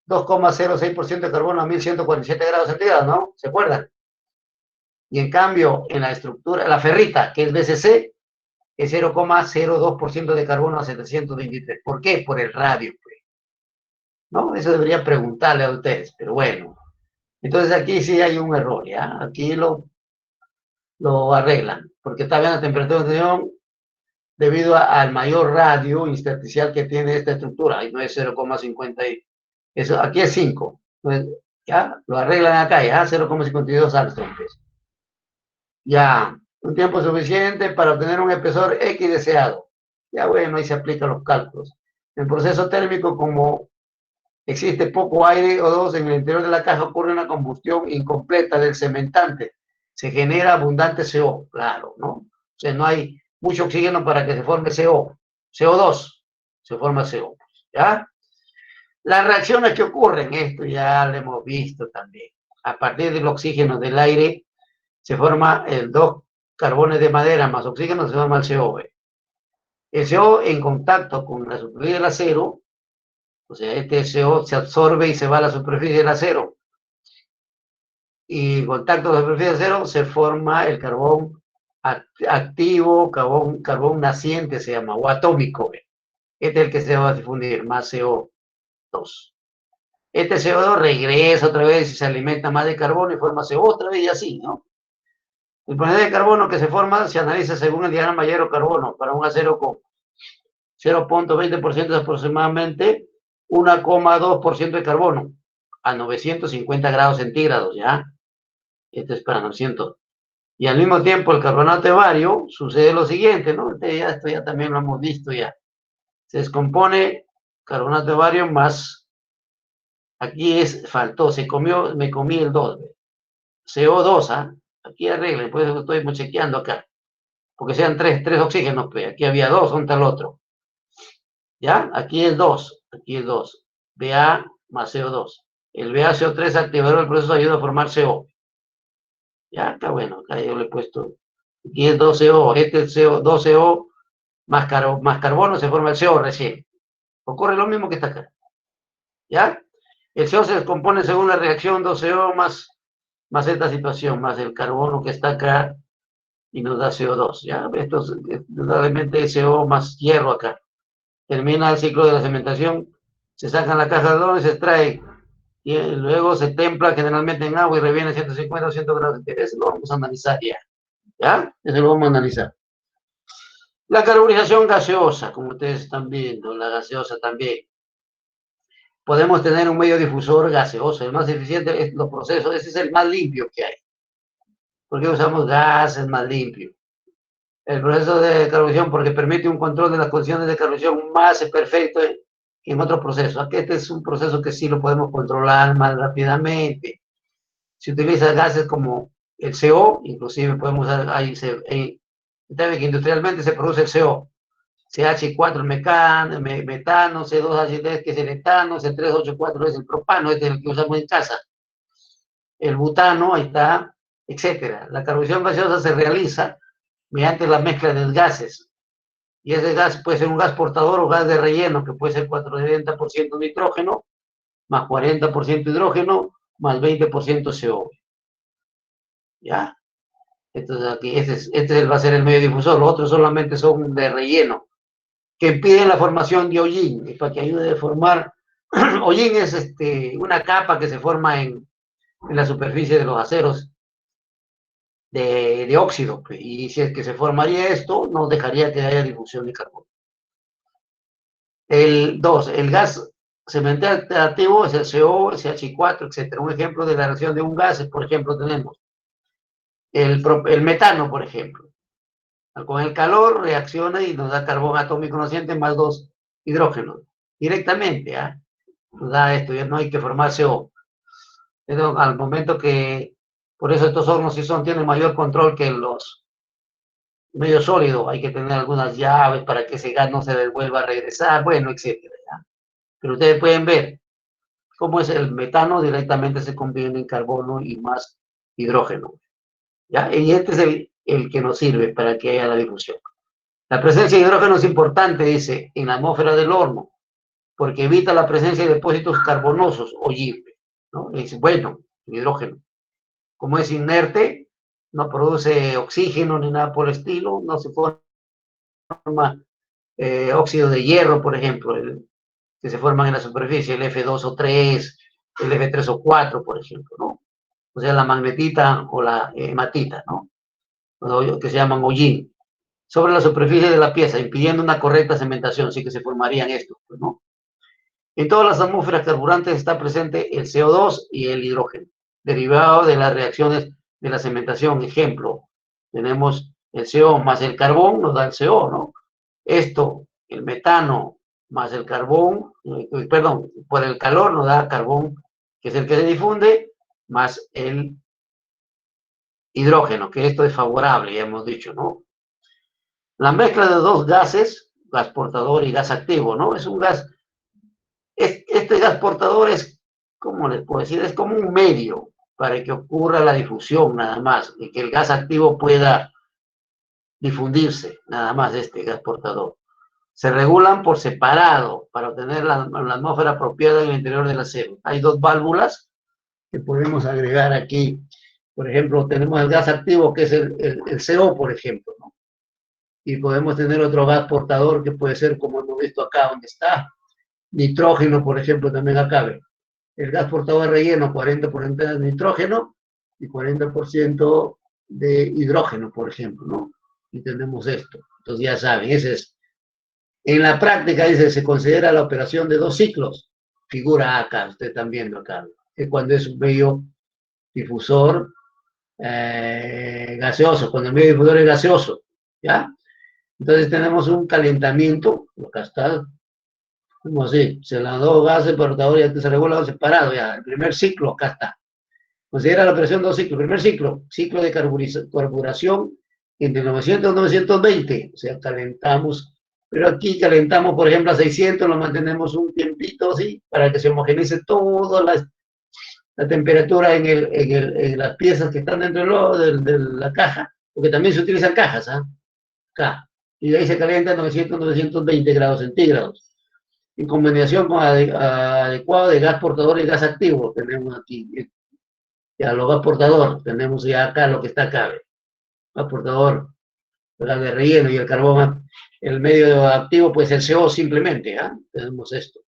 2,06% de carbono a 1147 grados centígrados, ¿no? ¿Se acuerdan? Y en cambio, en la estructura, la ferrita, que es BCC, es 0,02% de carbono a 723. ¿Por qué? Por el radio, pues. ¿No? Eso debería preguntarle a ustedes, pero bueno. Entonces aquí sí hay un error, ¿ya? Aquí lo arreglan, porque está bien la temperatura de unión debido al mayor radio intersticial que tiene esta estructura, y no es 0,50, eso, aquí es 5, entonces, ya, lo arreglan acá, ya, 0,52 Armstrong, pues. Ya, un tiempo suficiente para obtener un espesor X deseado. Ya bueno, ahí se aplican los cálculos. En proceso térmico, como existe poco aire O2 en el interior de la caja, ocurre una combustión incompleta del cementante. Se genera abundante CO, claro, ¿no? O sea, no hay mucho oxígeno para que se forme CO. CO2, se forma CO, ¿ya? Las reacciones que ocurren, esto ya lo hemos visto también. A partir del oxígeno del aire, se forma el 2 carbones de madera más oxígeno, se forma el CO. El CO en contacto con la superficie del acero, o sea, este CO se absorbe y se va a la superficie del acero. Y en contacto con la superficie del acero se forma el carbón activo, carbón naciente se llama, o atómico. Este es el que se va a difundir, más CO2. Este CO2 regresa otra vez y se alimenta más de carbono y forma CO otra vez y así, ¿no? El porcentaje de carbono que se forma se analiza según el diagrama Mayer-Carbono para un acero con 0,20% aproximadamente 1,2% de carbono a 950 grados centígrados, ¿ya? Este es para 900. Y al mismo tiempo el carbonato de bario sucede lo siguiente, ¿no? Esto ya también lo hemos visto ya. Se descompone carbonato de bario más, aquí faltó, me comí el 2, CO2, ¿ah? Aquí arreglen, pues estoy chequeando acá. Porque sean tres oxígenos, pues. Aquí había 2, ¿dónde está el otro? ¿Ya? Aquí es 2, aquí es 2. Ba más CO2. El BaCO3 activador del proceso ayuda a formar CO. Ya, está bueno, acá yo le he puesto. Aquí es 2CO, este es CO, 2CO más carbono, se forma el CO recién. Ocurre lo mismo que está acá. ¿Ya? El CO se descompone según la reacción 2CO más esta situación, más el carbono que está acá y nos da CO2, ¿ya? Esto es indudablemente CO más hierro acá. Termina el ciclo de la cementación, se sacan la caja de algodón y se extrae, y luego se templa generalmente en agua y reviene a 150 o 100 grados centígrados. Eso lo vamos a analizar ya, ¿ya? Eso lo vamos a analizar. La carbonización gaseosa, como ustedes están viendo, la gaseosa también. Podemos tener un medio difusor gaseoso, el más eficiente es los procesos, ese es el más limpio que hay. Porque usamos gas, es más limpio. El proceso de carbonización porque permite un control de las condiciones de carbonización más perfecto que en otros procesos. Aquí este es un proceso que sí lo podemos controlar más rápidamente. Se utilizan gases como el CO, inclusive podemos usar, que industrialmente se produce el CO, CH4 metano, C2H3 que es el etano, C3H4 es el propano, este es el que usamos en casa. El butano, ahí está, etcétera. La carbonización gaseosa se realiza mediante la mezcla de gases. Y ese gas puede ser un gas portador o gas de relleno, que puede ser 40% nitrógeno, más 40% hidrógeno, más 20% CO. ¿Ya? Entonces aquí este va a ser el medio difusor. Los otros solamente son de relleno, que impiden la formación de hollín, para que ayude a formar. Hollín es una capa que se forma en la superficie de los aceros de óxido, y si es que se formaría esto, no dejaría que haya difusión de carbono. El gas cementativo es el CO, el CH4, etc. Un ejemplo de la reacción de un gas, por ejemplo, tenemos el metano, por ejemplo. Con el calor reacciona y nos da carbón atómico naciente más 2 hidrógenos. Directamente, ¿ah? Nos da esto, ya no hay que formar CO. Pero al momento que, por eso estos hornos sí tienen mayor control que los medio sólidos, hay que tener algunas llaves para que ese gas no se vuelva a regresar, bueno, etcétera, ¿ya? Pero ustedes pueden ver, como es el metano, directamente se conviene en carbono y más hidrógeno. ¿Ya? Y este es el que nos sirve para que haya la difusión. La presencia de hidrógeno es importante, dice, en la atmósfera del horno, porque evita la presencia de depósitos carbonosos o YIP, ¿no? Es bueno, el hidrógeno. Como es inerte, no produce oxígeno ni nada por el estilo, no se forma óxido de hierro, por ejemplo, que se forman en la superficie, el F2 o 3, el F3 o 4, por ejemplo, ¿no? O sea, la magnetita o la hematita, ¿no? Que se llaman hollín, sobre la superficie de la pieza, impidiendo una correcta cementación, sí que se formarían estos, pues, ¿no? En todas las atmósferas carburantes está presente el CO2 y el hidrógeno, derivado de las reacciones de la cementación. Ejemplo, tenemos el CO más el carbón, nos da el CO, ¿no? Esto, el metano más el carbón, perdón, por el calor nos da carbón, que es el que se difunde, más el hidrógeno, que esto es favorable, ya hemos dicho, ¿no? La mezcla de dos gases, gas portador y gas activo, ¿no? Es un gas, este gas portador es, ¿cómo les puedo decir? Es como un medio para que ocurra la difusión, nada más, y que el gas activo pueda difundirse, nada más, este gas portador. Se regulan por separado para obtener la atmósfera apropiada en el interior del acero. Hay dos válvulas que podemos agregar aquí. Por ejemplo, tenemos el gas activo, que es el CO, por ejemplo, ¿no? Y podemos tener otro gas portador que puede ser, como hemos visto acá, donde está, nitrógeno, por ejemplo, también acá. El gas portador relleno, 40% de nitrógeno y 40% de hidrógeno, por ejemplo, ¿no? Y tenemos esto. Entonces ya saben, ese es. En la práctica, dice, se considera la operación de dos ciclos. Figura acá, ustedes están viendo acá, que cuando es un medio difusor gaseoso, cuando el medio difusor es gaseoso, ¿ya? Entonces tenemos un calentamiento, acá está, como así, se las dos gases portador ya se regulan separado, ya, el primer ciclo, acá está. Considera la operación de dos ciclos. Primer ciclo, ciclo de carburación entre 900 y 920, o sea, calentamos. Pero aquí calentamos, por ejemplo, a 600, lo mantenemos un tiempito así, para que se homogeneice toda la temperatura en las piezas que están dentro de la caja, porque también se utilizan cajas, ¿ah? Acá. Y de ahí se calienta a 900, 920 grados centígrados. En combinación con adecuado de gas portador y gas activo, tenemos aquí. Ya los gas portador, tenemos ya acá lo que está acá. Gas portador, el gas de relleno y el carbón. El medio activo, pues el CO simplemente, ¿ah? Tenemos esto.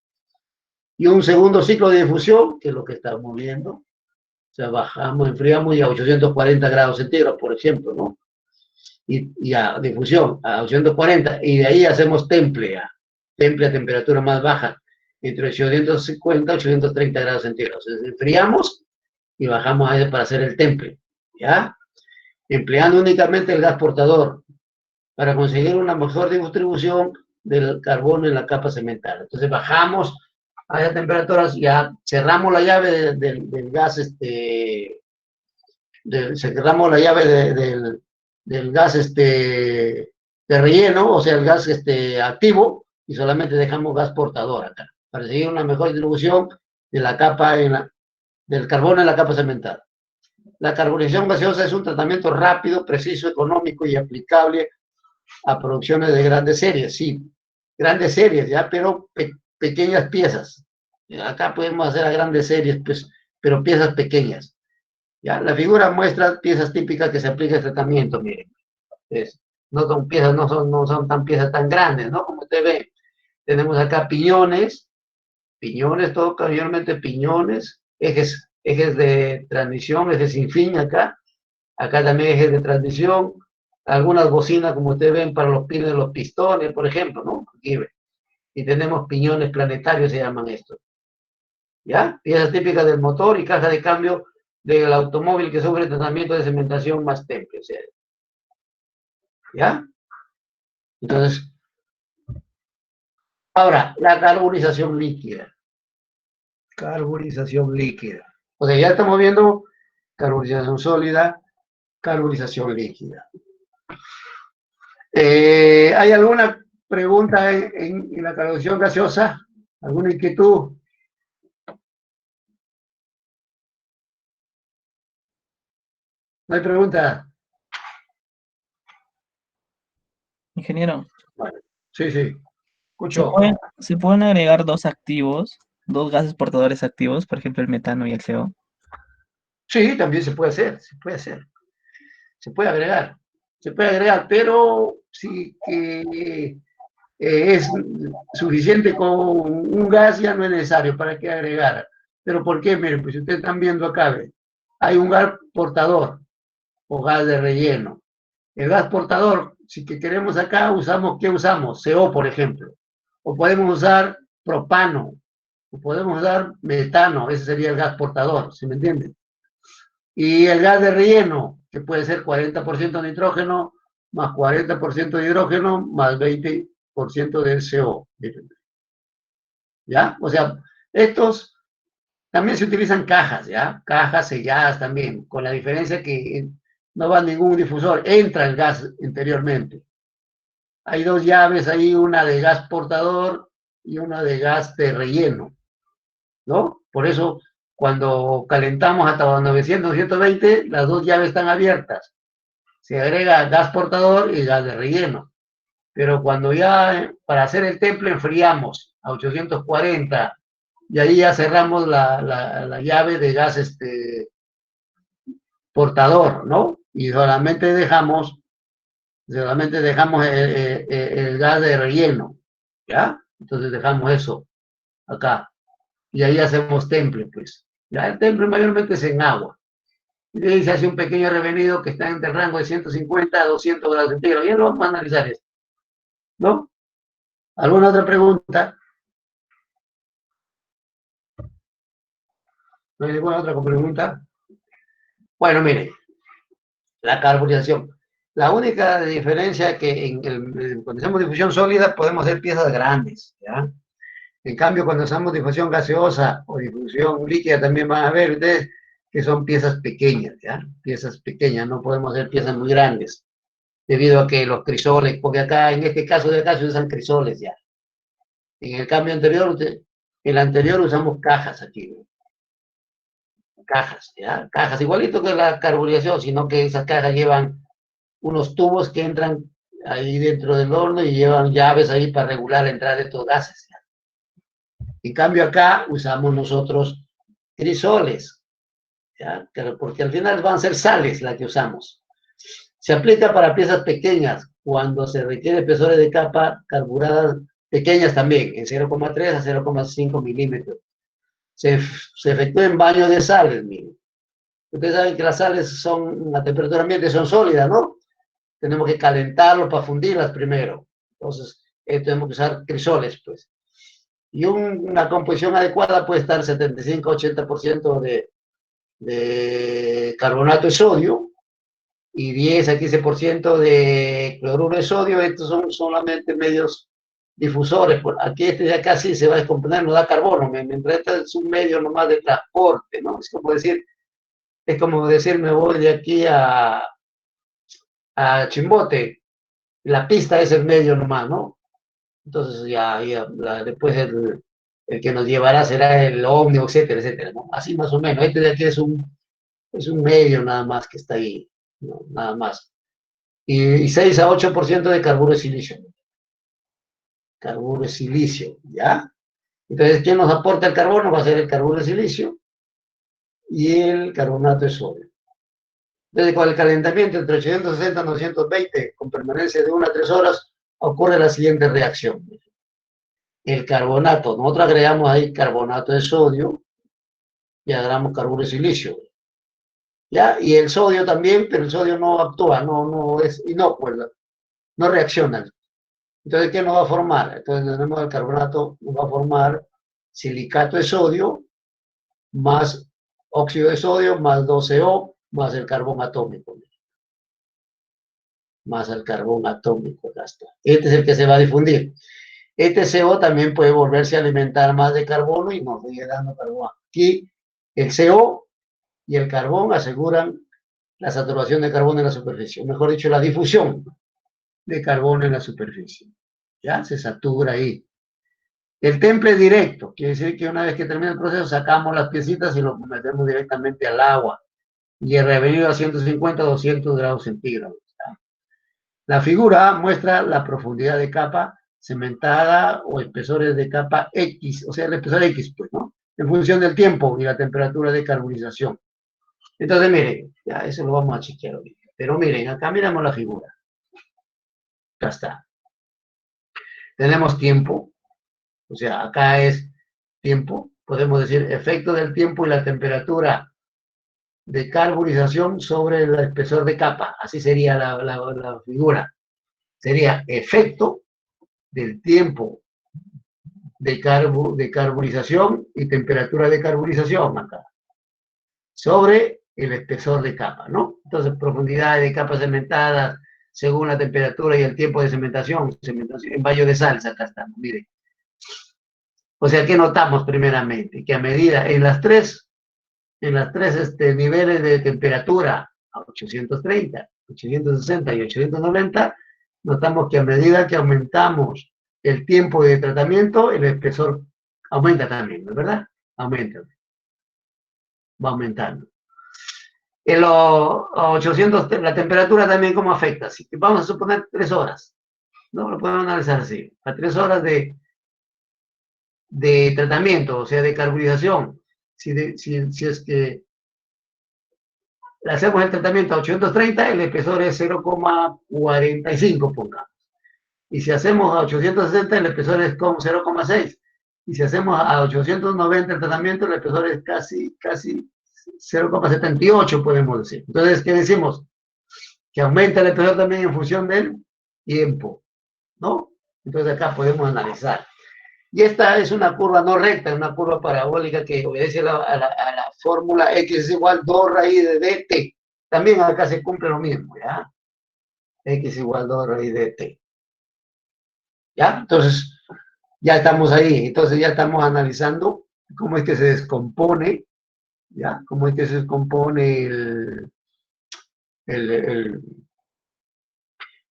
Y un segundo ciclo de difusión, que es lo que estamos viendo. O sea, bajamos, enfriamos y a 840 grados centígrados, por ejemplo, ¿no? Y a difusión, a 840. Y de ahí hacemos temple a temperatura más baja, entre 850 y 830 grados centígrados. Entonces, enfriamos y bajamos a para hacer el temple, ¿ya? Empleando únicamente el gas portador, para conseguir una mejor distribución del carbono en la capa cemental. Entonces bajamos a esas temperaturas, ya cerramos la llave del gas, cerramos la llave del gas de relleno, o sea, el gas activo, y solamente dejamos gas portador acá, para conseguir una mejor distribución de la capa del carbono en la capa cemental. La carbonización gaseosa es un tratamiento rápido, preciso, económico y aplicable a producciones de grandes series, sí, grandes series, ya, pero pequeñas piezas. Acá podemos hacer a grandes series, pues, pero piezas pequeñas. Ya, la figura muestra piezas típicas que se aplica el tratamiento, miren. No son piezas, no son tan piezas tan grandes, ¿no? Como usted ve, tenemos acá piñones, todo mayormente piñones, ejes de transmisión, ejes sin fin acá también ejes de transmisión, algunas bocinas, como ustedes ven, para los pines de los pistones, por ejemplo, ¿no? Aquí ven. Y tenemos piñones planetarios, se llaman estos. ¿Ya? Piezas típicas del motor y caja de cambio del automóvil que sufre tratamiento de cementación más temple. O sea, ¿ya? Entonces, ahora, la carbonización líquida. Carbonización líquida. O sea, ya estamos viendo carbonización sólida, carbonización líquida. ¿Hay alguna pregunta en la carbonización gaseosa? ¿Alguna inquietud? No hay pregunta. Ingeniero, Bueno, sí, sí. ¿se Escucho. se pueden agregar dos activos, dos gases portadores activos, por ejemplo el metano y el CO? Sí, también se puede hacer, se puede hacer. Se puede agregar, pero sí que es suficiente con un gas, ya no es necesario para que agregar. ¿Pero por qué? Miren, pues ustedes están viendo acá, ¿ve? Hay un gas portador o gas de relleno. El gas portador, si que queremos acá, usamos, ¿qué usamos? CO, por ejemplo. O podemos usar propano, o podemos usar metano, ese sería el gas portador, ¿sí me entienden? Y el gas de relleno, que puede ser 40% nitrógeno, más 40% de hidrógeno, más 20% de CO. ¿Ya? O sea, estos también se utilizan cajas, ¿ya? Cajas selladas también, con la diferencia que no va ningún difusor, entra el gas interiormente. Hay dos llaves ahí, una de gas portador y una de gas de relleno, ¿no? Por eso, cuando calentamos hasta los 900, 120, las dos llaves están abiertas. Se agrega gas portador y gas de relleno. Pero cuando ya, para hacer el temple, enfriamos a 840 y ahí ya cerramos la llave de gas portador, ¿no? Y solamente dejamos el gas de relleno, ¿ya? Entonces dejamos eso acá. Y ahí hacemos temple, pues. Ya el temple mayormente es en agua. Y de ahí se hace un pequeño revenido que está entre el rango de 150 a 200 grados centígrados. Ya lo vamos a analizar esto, ¿no? ¿Alguna otra pregunta? ¿No hay ninguna otra pregunta? Bueno, mire, la carbonización. La única diferencia es que cuando hacemos difusión sólida podemos hacer piezas grandes, ¿ya? En cambio, cuando hacemos difusión gaseosa o difusión líquida, también van a ver ustedes que son piezas pequeñas, ¿ya? Piezas pequeñas, no podemos hacer piezas muy grandes, debido a que los crisoles, porque acá, en este caso de acá, se usan crisoles, ¿ya? En el cambio anterior, el anterior usamos cajas aquí, ¿no? Cajas, ¿ya? Cajas, igualito que la carbonización, sino que esas cajas llevan unos tubos que entran ahí dentro del horno y llevan llaves ahí para regular la entrada de estos gases, ¿ya? En cambio acá usamos nosotros crisoles, ¿ya? Porque al final van a ser sales las que usamos. Se aplica para piezas pequeñas cuando se requiere espesores de capa carburadas pequeñas también, en 0,3 a 0,5 milímetros. Se efectúa en baño de sales, miren. Ustedes saben que las sales son, a temperatura ambiente son sólidas, ¿no? Tenemos que calentarlo para fundirlas primero. Entonces, tenemos que usar crisoles, pues. Y una composición adecuada puede estar 75-80% de carbonato de sodio y 10 a 15% de cloruro de sodio. Estos son solamente medios difusores. Aquí este de acá sí se va a descomponer, no da carbono, mientras este es un medio nomás de transporte, ¿no? Es como decir, me voy de aquí a Chimbote, la pista es el medio nomás, ¿no? Entonces después el que nos llevará será el ómnibus, etcétera, etcétera, ¿no? Así más o menos. Este de aquí es un medio nada más que está ahí, ¿no? Nada más. Y 6 a 8% de carburo de silicio. Carburo de silicio, ¿ya? Entonces, ¿quién nos aporta el carbono? Va a ser el carburo de silicio y el carbonato de sodio. Entonces, con el calentamiento entre 860 y 920, con permanencia de 1 a 3 horas, ocurre la siguiente reacción. El carbonato, nosotros agregamos ahí carbonato de sodio y agregamos carburo de silicio, ¿ya? Y el sodio también, pero el sodio no actúa, no es inocuo, no reacciona. Entonces, ¿qué nos va a formar? Entonces, tenemos el carbonato, nos va a formar silicato de sodio más óxido de sodio más 2CO más el carbón atómico. Más el carbón atómico, ya está. Este es el que se va a difundir. Este CO también puede volverse a alimentar más de carbono y nos sigue dando carbón. Aquí el CO y el carbón aseguran la saturación de carbono en la superficie, o mejor dicho, la difusión de carbono en la superficie. Ya se satura ahí. El temple directo, quiere decir que una vez que termina el proceso sacamos las piecitas y lo metemos directamente al agua. y el revenido a 150 a 200 grados centígrados. La figura muestra la profundidad de capa cementada o espesores de capa X, o sea, el espesor X, pues, ¿no? En función del tiempo y la temperatura de carbonización. Entonces, miren, ya eso lo vamos a chequear ahorita. Pero miren, acá miramos la figura. Acá está. Tenemos tiempo, o sea, acá es tiempo, podemos decir efecto del tiempo y la temperatura de carbonización sobre el espesor de capa. Así sería la figura. Sería efecto del tiempo de carbonización y temperatura de carbonización acá, sobre el espesor de capa, ¿no? Entonces, profundidad de capas cementadas según la temperatura y el tiempo de cementación en baño de salsa, acá estamos, miren. O sea, ¿qué notamos primeramente? Que a medida, en las tres niveles de temperatura, a 830, 860 y 890, notamos que a medida que aumentamos el tiempo de tratamiento, el espesor aumenta también, ¿no es verdad? Aumenta. Va aumentando. En los 800, la temperatura también cómo afecta. Si vamos a suponer 3 horas, ¿no? Lo podemos analizar así. A 3 horas de tratamiento, o sea, de carbonización. Si es que le hacemos el tratamiento a 830, el espesor es 0,45, pongamos. Y si hacemos a 860, el espesor es 0,6. Y si hacemos a 890 el tratamiento, el espesor es casi 0,78, podemos decir. Entonces, ¿qué decimos? Que aumenta el espesor también en función del tiempo, ¿no? Entonces acá podemos analizar. Y esta es una curva no recta, una curva parabólica que obedece a la fórmula X es igual 2 raíz de dt. También acá se cumple lo mismo, ¿ya? X igual 2 raíz de dt. ¿Ya? Entonces, ya estamos ahí. Entonces ya estamos analizando cómo es que se descompone, ¿ya? Cómo es que se descompone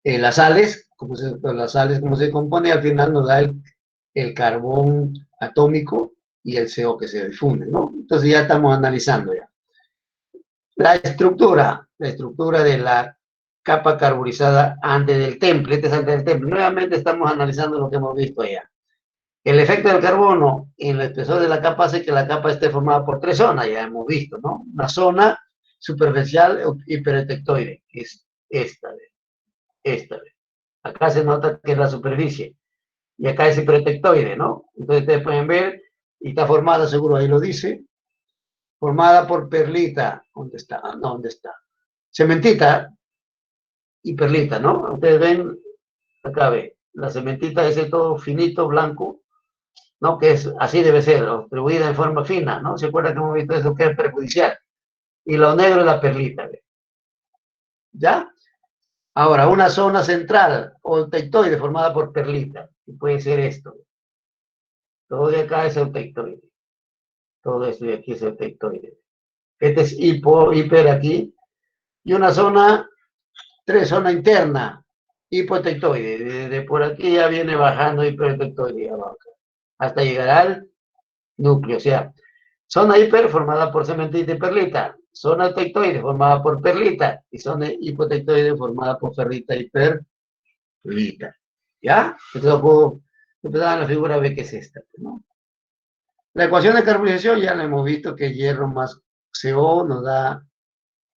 las sales, cómo se compone, y al final nos da el carbón atómico y el CO que se difunde, ¿no? Entonces ya estamos analizando ya. La estructura de la capa carbonizada antes del temple, este es antes del temple. Nuevamente estamos analizando lo que hemos visto allá. El efecto del carbono en el espesor de la capa hace que la capa esté formada por 3 zonas, ya hemos visto, ¿no? Una zona superficial hipertectoide, que es esta. Acá se nota que es la superficie. Y acá es hipertectoide, ¿no? Entonces ustedes pueden ver, y está formada, seguro ahí lo dice, formada por perlita. ¿Dónde está? No, ¿dónde está? Cementita y perlita, ¿no? Ustedes ven, acá ve, la cementita ese todo finito, blanco, ¿no? Que es, así debe ser, distribuida en forma fina, ¿no? ¿Se acuerdan que hemos visto eso que es perjudicial? Y lo negro es la perlita, ¿ve? ¿Ya? Ahora, una zona central o tectoide formada por perlita, que puede ser esto. Todo de acá es eutectoide. Todo esto de aquí es eutectoide. Este es hiper aquí. Y una zona, 3, zona interna, hipotectoide. De por aquí ya viene bajando hipertectoide abajo, hasta llegar al núcleo. O sea, zona hiper formada por cementita y perlita. Zona tectoide formada por perlita. Y zona hipotectoide formada por ferrita y perlita. ¿Ya? Entonces puedo empezar en la figura B, que es esta, ¿no? La ecuación de carbonización ya la hemos visto, que hierro más CO nos da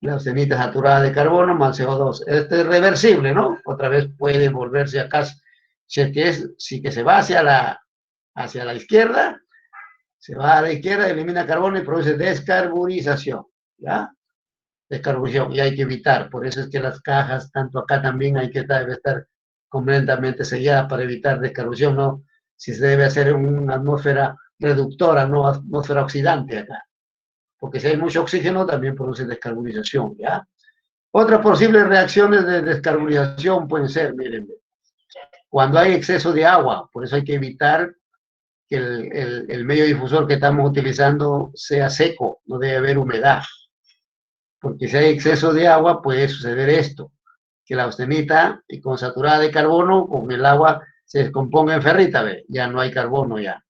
la austenita saturada de carbono más CO2. Este es reversible, ¿no? Otra vez puede volverse acá. Si que se va hacia la izquierda, se va a la izquierda, elimina carbono y produce descarbonización, ¿ya? Descarbonización, y hay que evitar. Por eso es que las cajas, tanto acá también debe estar completamente selladas para evitar descarbonización, ¿no? Si se debe hacer una atmósfera reductora, no atmósfera oxidante acá. Porque si hay mucho oxígeno, también produce descarbonización, ¿ya? Otras posibles reacciones de descarbonización pueden ser, miren, cuando hay exceso de agua, por eso hay que evitar que el medio difusor que estamos utilizando sea seco, no debe haber humedad. Porque si hay exceso de agua, puede suceder esto, que la austenita con saturada de carbono, con el agua se descomponga en ferrita, ¿ve? Ya no hay carbono ya,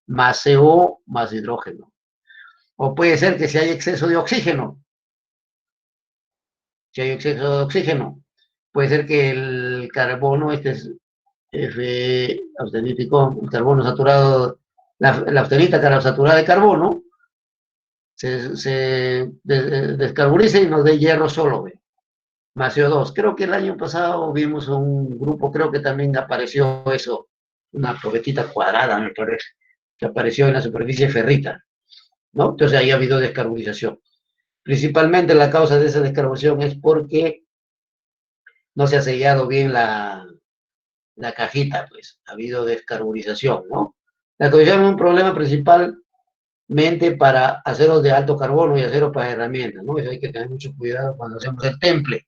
más CO, más hidrógeno. O puede ser que si hay exceso de oxígeno, Si hay exceso de oxígeno, puede ser que el carbono, austenítico, el carbono saturado, la austenita saturada de carbono, se descarbonice y nos dé hierro solo, ¿ve? Más CO2. Creo que el año pasado vimos un grupo, creo que también apareció eso, una provetita cuadrada, me parece, que apareció en la superficie ferrita, ¿no? Entonces ahí ha habido descarbonización. Principalmente la causa de esa descarbonización es porque no se ha sellado bien la cajita, pues, ha habido descarbonización, ¿no? La descarbonización es un problema principalmente para aceros de alto carbono y aceros para herramientas, ¿no? Eso hay que tener mucho cuidado cuando hacemos el temple.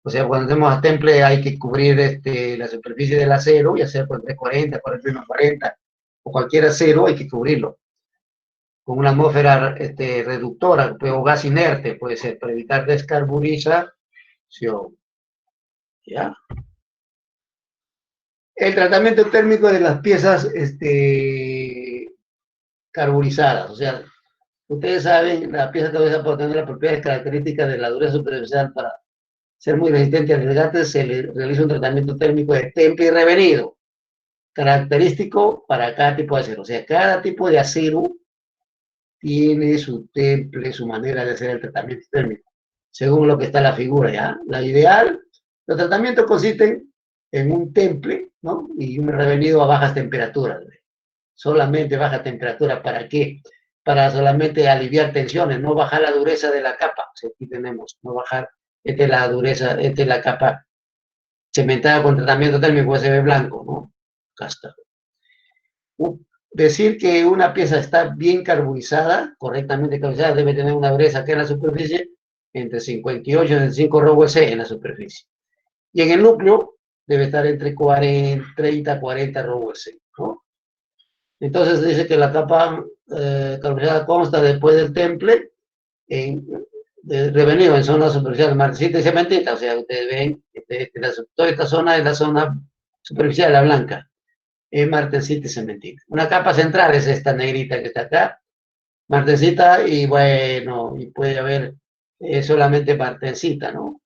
O sea, cuando hacemos el temple hay que cubrir la superficie del acero, ya sea por 340, 4140 o cualquier acero, hay que cubrirlo con una atmósfera reductora, o gas inerte, puede ser, para evitar descarbonización. ¿Ya? El tratamiento térmico de las piezas carbonizadas, o sea, ustedes saben, la pieza carbonizada puede tener las propiedades características de la dureza superficial para ser muy resistente al desgaste, se le realiza un tratamiento térmico de temple y revenido, característico para cada tipo de acero. O sea, cada tipo de acero tiene su temple, su manera de hacer el tratamiento térmico, según lo que está en la figura, ¿ya? La ideal, los tratamientos consisten en un temple, ¿no? Y un revenido a bajas temperaturas. Solamente baja temperatura, ¿para qué? Para solamente aliviar tensiones, no bajar la dureza de la capa. O sea, aquí tenemos, no bajar, esta es la dureza, esta es la capa cementada con tratamiento térmico, se ve blanco, ¿no? Acá está. Decir que una pieza está bien carbonizada, correctamente carbonizada, debe tener una dureza que en la superficie entre 58 y 65 ROC en la superficie. Y en el núcleo debe estar entre 30 a 40 ROC, ¿no? Entonces dice que la capa carbonizada consta después del temple revenido en zona superficial, martesita y cementita. O sea, ustedes ven, toda esta zona es la zona superficial, la blanca. Martesita y cementita. Una capa central es esta negrita que está acá, martesita, y bueno, y puede haber solamente martesita, ¿no?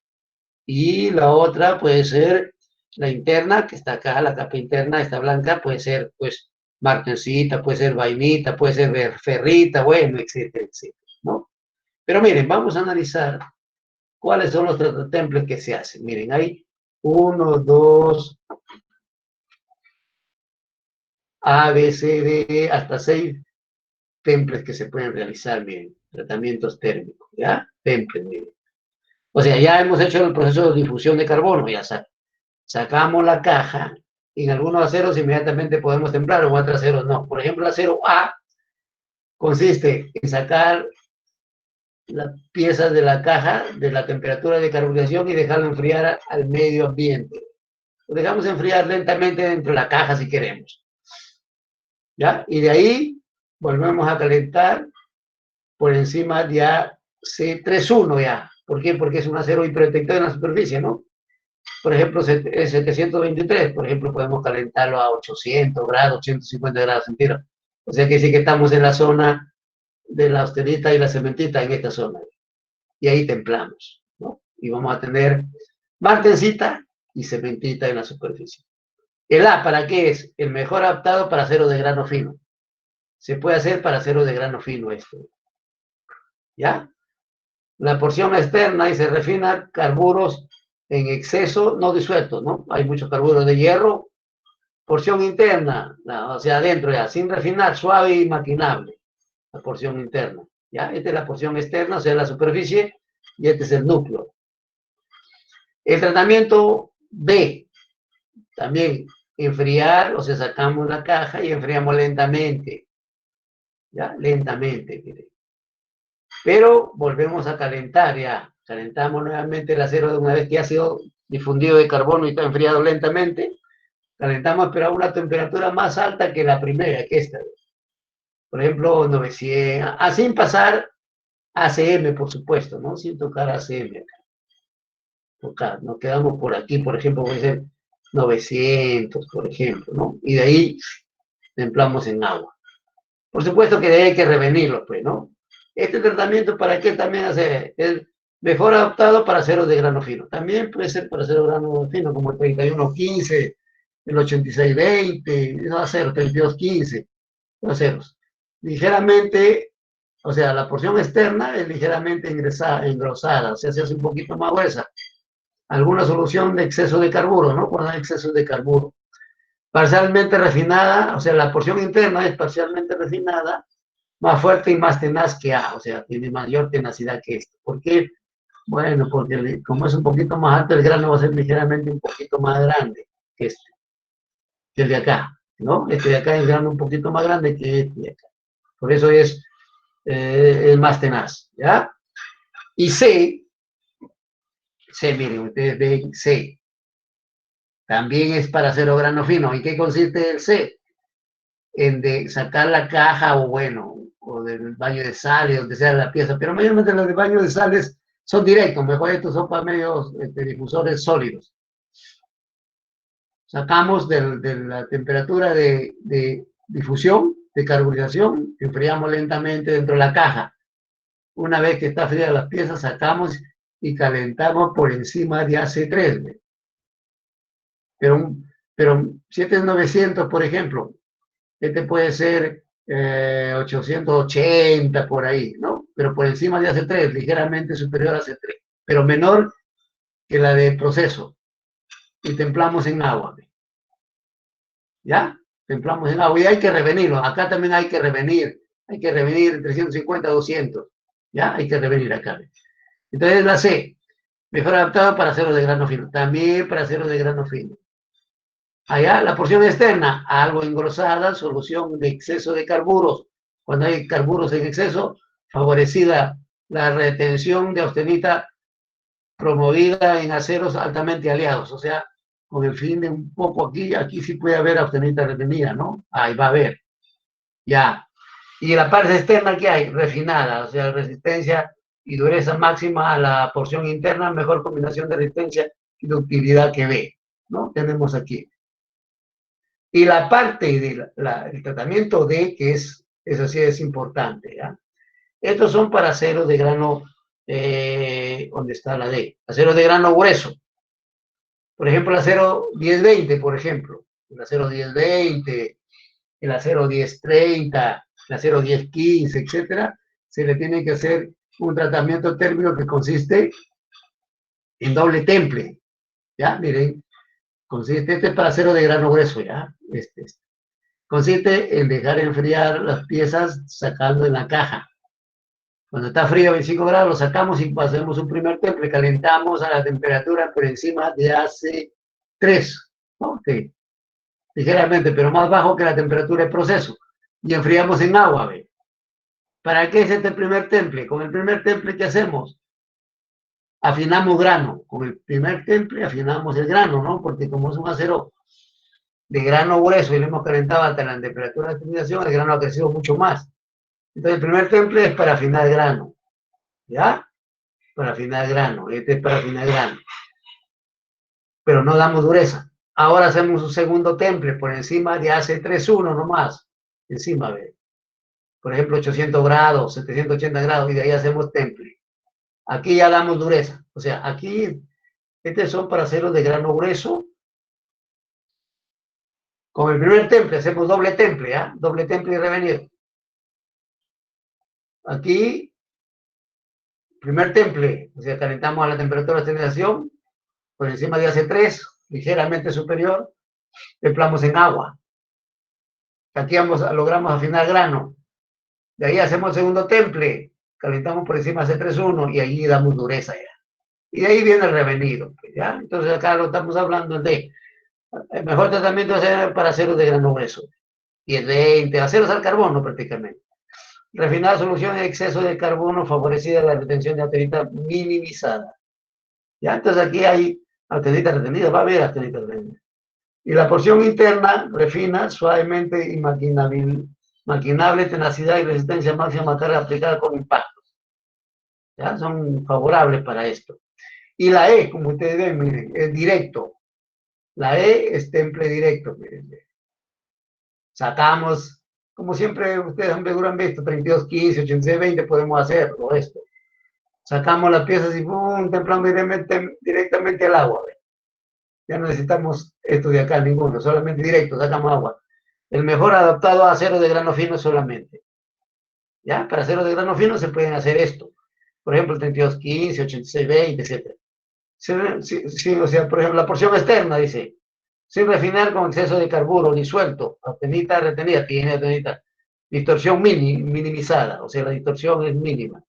Y la otra puede ser la interna, que está acá, la capa interna, esta blanca, puede ser, pues, martesita, puede ser vainita, puede ser ferrita, bueno, etcétera, etcétera, ¿no? Pero miren, vamos a analizar cuáles son los temples que se hacen. Miren, hay 1, 2, A, B, C, D, hasta 6 temples que se pueden realizar, miren, tratamientos térmicos, ¿ya? Temples, miren. O sea, ya hemos hecho el proceso de difusión de carbono, ya sacamos la caja, y en algunos aceros inmediatamente podemos templar, o en otros aceros no. Por ejemplo, el acero A consiste en sacar las piezas de la caja de la temperatura de carbonización y dejarlo enfriar al medio ambiente. Lo dejamos enfriar lentamente dentro de la caja si queremos, ¿ya? Y de ahí volvemos a calentar por encima de C31 ya. ¿Por qué? Porque es un acero hiperprotector en la superficie, ¿no? Por ejemplo, es 723, por ejemplo, podemos calentarlo a 800 grados, 150 grados centígrados. O sea que sí que estamos en la zona de la austerita y la cementita, en esta zona. Y ahí templamos, ¿no? Y vamos a tener martensita y cementita en la superficie. El A, ¿para qué es? El mejor adaptado para acero de grano fino. Se puede hacer para acero de grano fino esto. ¿Ya? La porción externa y se refina carburos en exceso no disueltos, ¿no? Hay muchos carburos de hierro. Porción interna, o sea, adentro ya, sin refinar, suave y maquinable. La porción interna, ¿ya? Esta es la porción externa, o sea, la superficie, y este es el núcleo. El tratamiento B, también enfriar, o sea, sacamos la caja y enfriamos lentamente, ¿ya? Lentamente, miren. Pero volvemos a calentar ya. Calentamos nuevamente el acero de una vez que ha sido difundido de carbono y está enfriado lentamente. Calentamos, pero a una temperatura más alta que la primera, que esta. Por ejemplo, 900, sin pasar ACM, por supuesto, ¿no? Sin tocar ACM. Tocar, nos quedamos por aquí, por ejemplo, puede ser 900, por ejemplo, ¿no? Y de ahí templamos en agua. Por supuesto que de ahí hay que revenirlo, pues, ¿no? Este tratamiento, ¿para qué también hacer? Es Mejor adaptado para aceros de grano fino. También puede ser para acero de grano fino, como el 3115, el 8620, esos aceros, 3215, los aceros. Ligeramente, o sea, la porción externa es ligeramente engrosada, o sea, se hace un poquito más gruesa. Alguna solución de exceso de carburo, ¿no? Cuando hay exceso de carburo. Parcialmente refinada, o sea, la porción interna es parcialmente refinada, más fuerte y más tenaz que A, o sea, tiene mayor tenacidad que esto. ¿Por qué? Bueno, porque como es un poquito más alto, el grano va a ser ligeramente un poquito más grande que este, que el de acá, ¿no? Este de acá es el grano un poquito más grande que este de acá. Por eso es el más tenaz, ¿ya? Y C, miren, ustedes ven C, también es para acero grano fino. ¿Y qué consiste el C? En de sacar la caja o bueno, o del baño de sales, donde sea la pieza, pero mayormente los de baño de sales son directos, mejor estos son para medios difusores sólidos. Sacamos de la temperatura de difusión, de carburización, enfriamos lentamente dentro de la caja. Una vez que está fría las piezas, sacamos y calentamos por encima de AC3. Pero si este es 900, por ejemplo, este puede ser 880 por ahí, ¿no? Pero por encima de AC3, ligeramente superior a AC3, pero menor que la de proceso. Y templamos en agua. ¿Ya? Templamos en agua y hay que revenirlo. Acá también hay que revenir 350, 200. ¿Ya? Hay que revenir acá. Entonces la C, mejor adaptada para aceros de grano fino. También para aceros de grano fino. Allá la porción externa, algo engrosada, solución de exceso de carburos. Cuando hay carburos en exceso, favorecida la retención de austenita promovida en aceros altamente aliados. O sea, con el fin de un poco aquí sí puede haber austenita retenida, ¿no? Ahí va a haber. Ya. Y la parte externa que hay, refinada, o sea, resistencia y dureza máxima a la porción interna, mejor combinación de resistencia y ductilidad que B, ¿no? Tenemos aquí. Y la parte del tratamiento D, que es así, es importante, ¿ya? Estos son para aceros de grano, ¿dónde está la D? Acero de grano grueso. Por ejemplo, el acero 1020, por ejemplo. El acero 1020, el acero 1030, el acero 1015, etcétera. Se le tiene que hacer un tratamiento térmico que consiste en doble temple. ¿Ya? Miren, consiste, este es para acero de grano grueso, ¿ya? Consiste en dejar enfriar las piezas sacando en la caja. Cuando está frío a 25 grados, lo sacamos y hacemos un primer temple, calentamos a la temperatura por encima de AC3, ¿no? Okay. Ligeramente, pero más bajo que la temperatura de proceso. Y enfriamos en agua, ¿ve? ¿Para qué es este primer temple? Con el primer temple, ¿qué hacemos? Afinamos grano. Con el primer temple afinamos el grano, ¿no? Porque como es un acero de grano grueso y lo hemos calentado hasta la temperatura de atenuación, el grano ha crecido mucho más. Entonces, el primer temple es para afinar grano. ¿Ya? Para afinar grano. Este es para afinar grano. Pero no damos dureza. Ahora hacemos un segundo temple por encima de AC31 nomás. Encima, ¿ve? Por ejemplo, 800 grados, 780 grados, y de ahí hacemos temple. Aquí ya damos dureza. O sea, aquí, estos son para aceros de grano grueso. Con el primer temple hacemos doble temple, ¿ya? Doble temple y revenido. Aquí, primer temple, o sea, calentamos a la temperatura de atenuación, por encima de AC3, ligeramente superior, templamos en agua. Aquí logramos afinar grano. De ahí hacemos el segundo temple, calentamos por encima de C31 y ahí damos dureza ya. Y de ahí viene el revenido, ¿ya? Entonces acá lo estamos hablando de el mejor tratamiento para aceros de grano grueso. 10-20, aceros al carbono prácticamente. Refinada solución en exceso de carbono favorecida la retención de austenita minimizada. ¿Ya? Entonces aquí hay austenita retenida, va a haber austenita retenida. Y la porción interna refina suavemente y maquinable, tenacidad y resistencia máxima a carga aplicada con impactos. ¿Ya? Son favorables para esto. Y la E, como ustedes ven, miren, es directo. La E es temple directo, miren. Sacamos, como siempre ustedes han visto, 32, 15, 86, 20, podemos hacerlo esto. Sacamos las piezas y ¡pum! Templamos directamente al agua. ¿Ve? Ya no necesitamos esto de acá ninguno, solamente directo, sacamos agua. El mejor adaptado a acero de grano fino solamente. ¿Ya? Para acero de grano fino se pueden hacer esto. Por ejemplo, el 3215, 8620, etc. Sí, o sea, por ejemplo, la porción externa dice, sin refinar con exceso de carburo disuelto, austenita retenida, tiene austenita, distorsión minimizada, o sea, la distorsión es mínima.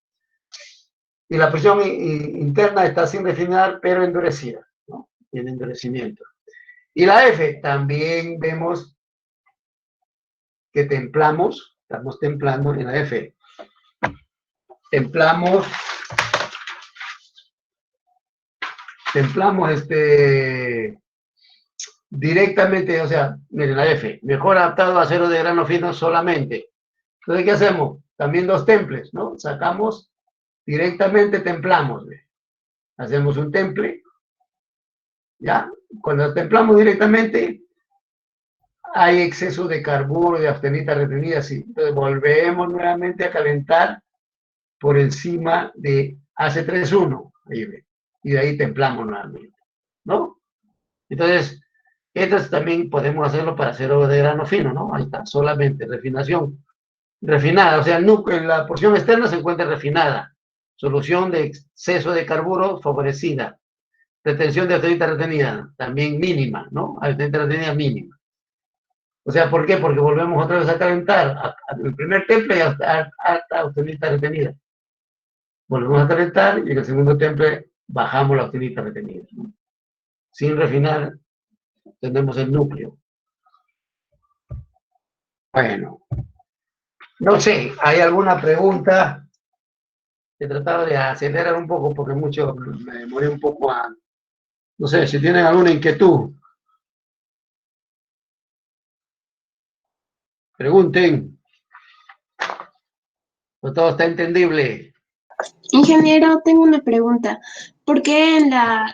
Y la porción interna está sin refinar, pero endurecida, ¿no? Tiene endurecimiento. Y la F, también vemos que templamos, estamos templando en la F. Templamos directamente, o sea, miren la F, mejor adaptado a acero de grano fino solamente. Entonces, ¿qué hacemos? También dos temples, ¿no? Sacamos directamente, templamos. ¿Ve? Hacemos un temple, ¿ya? Cuando templamos directamente, hay exceso de carburo, de austenita retenida, sí. Entonces, volvemos nuevamente a calentar por encima de AC31, ahí ve. Y de ahí templamos nuevamente, ¿no? Entonces, esto también podemos hacerlo para acero de grano fino, ¿no? Ahí está, solamente refinación. Refinada, o sea, la porción externa se encuentra refinada. Solución de exceso de carburo favorecida. Retención de austenita retenida, también mínima, ¿no? Austenita retenida mínima. O sea, ¿por qué? Porque volvemos otra vez a calentar el primer temple y hasta austenita retenida. Volvemos a calentar y en el segundo temple bajamos la austenita retenida, ¿no? Sin refinar, tenemos el núcleo. Bueno, no sé, ¿hay alguna pregunta? He tratado de acelerar un poco porque mucho me demoré un poco a... No sé, si tienen alguna inquietud. Pregunten. No todo está entendible. Ingeniero, tengo una pregunta. ¿Por qué en la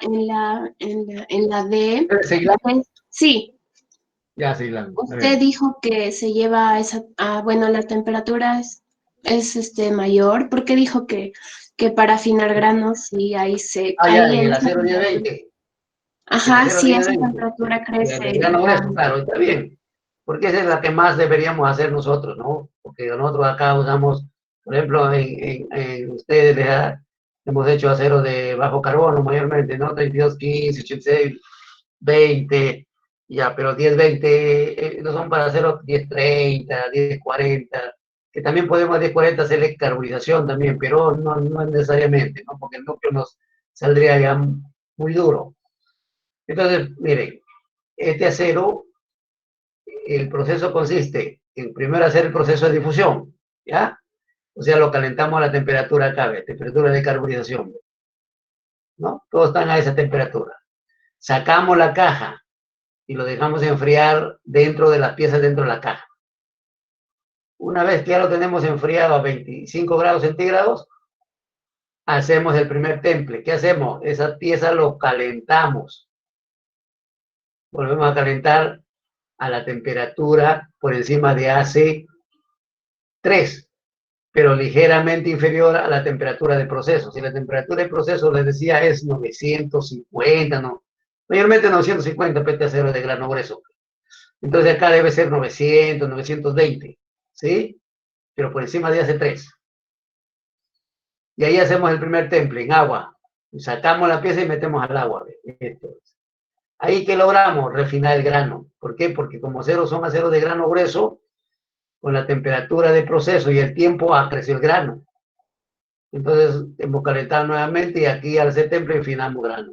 D? ¿Seguirán? Sí, Ya, seguirán. usted dijo que se lleva bueno, la temperatura es mayor. ¿Por qué dijo que para afinar granos y ahí se Ah, ya, ahí en el esa acero temperatura? 1020. Ajá, sí, esa 1020. temperatura crece. El grano grueso, claro, está bien. Porque esa es la que más deberíamos hacer nosotros, ¿no? Porque nosotros acá usamos, por ejemplo, en ustedes hemos hecho acero de bajo carbono mayormente, ¿no? 3215, 86, 20, ya, pero 1020 no son para acero 1030, 1040, que también podemos 1040 hacerle carburización también, pero no necesariamente, ¿no? Porque el núcleo nos saldría ya muy duro. Entonces, miren, este acero, el proceso consiste en primero hacer el proceso de difusión, ¿ya? O sea, lo calentamos a la temperatura acá, temperatura de carburización, ¿no? Todos están a esa temperatura. Sacamos la caja y lo dejamos enfriar dentro de las piezas dentro de la caja. Una vez que ya lo tenemos enfriado a 25 grados centígrados, hacemos el primer temple. ¿Qué hacemos? Esa pieza lo calentamos. Volvemos a calentar a la temperatura por encima de AC3, pero ligeramente inferior a la temperatura de proceso. Si la temperatura de proceso, les decía, es 950, ¿no? Mayormente 950 PT0 de grano grueso. Entonces acá debe ser 900, 920, ¿sí? Pero por encima de AC3. Y ahí hacemos el primer temple en agua. Sacamos la pieza y metemos al agua. Esto es. Ahí que logramos refinar el grano. ¿Por qué? Porque como aceros son aceros de grano grueso, con la temperatura de proceso y el tiempo creció el grano. Entonces hemos calentado nuevamente y aquí al hacer temple refinamos grano.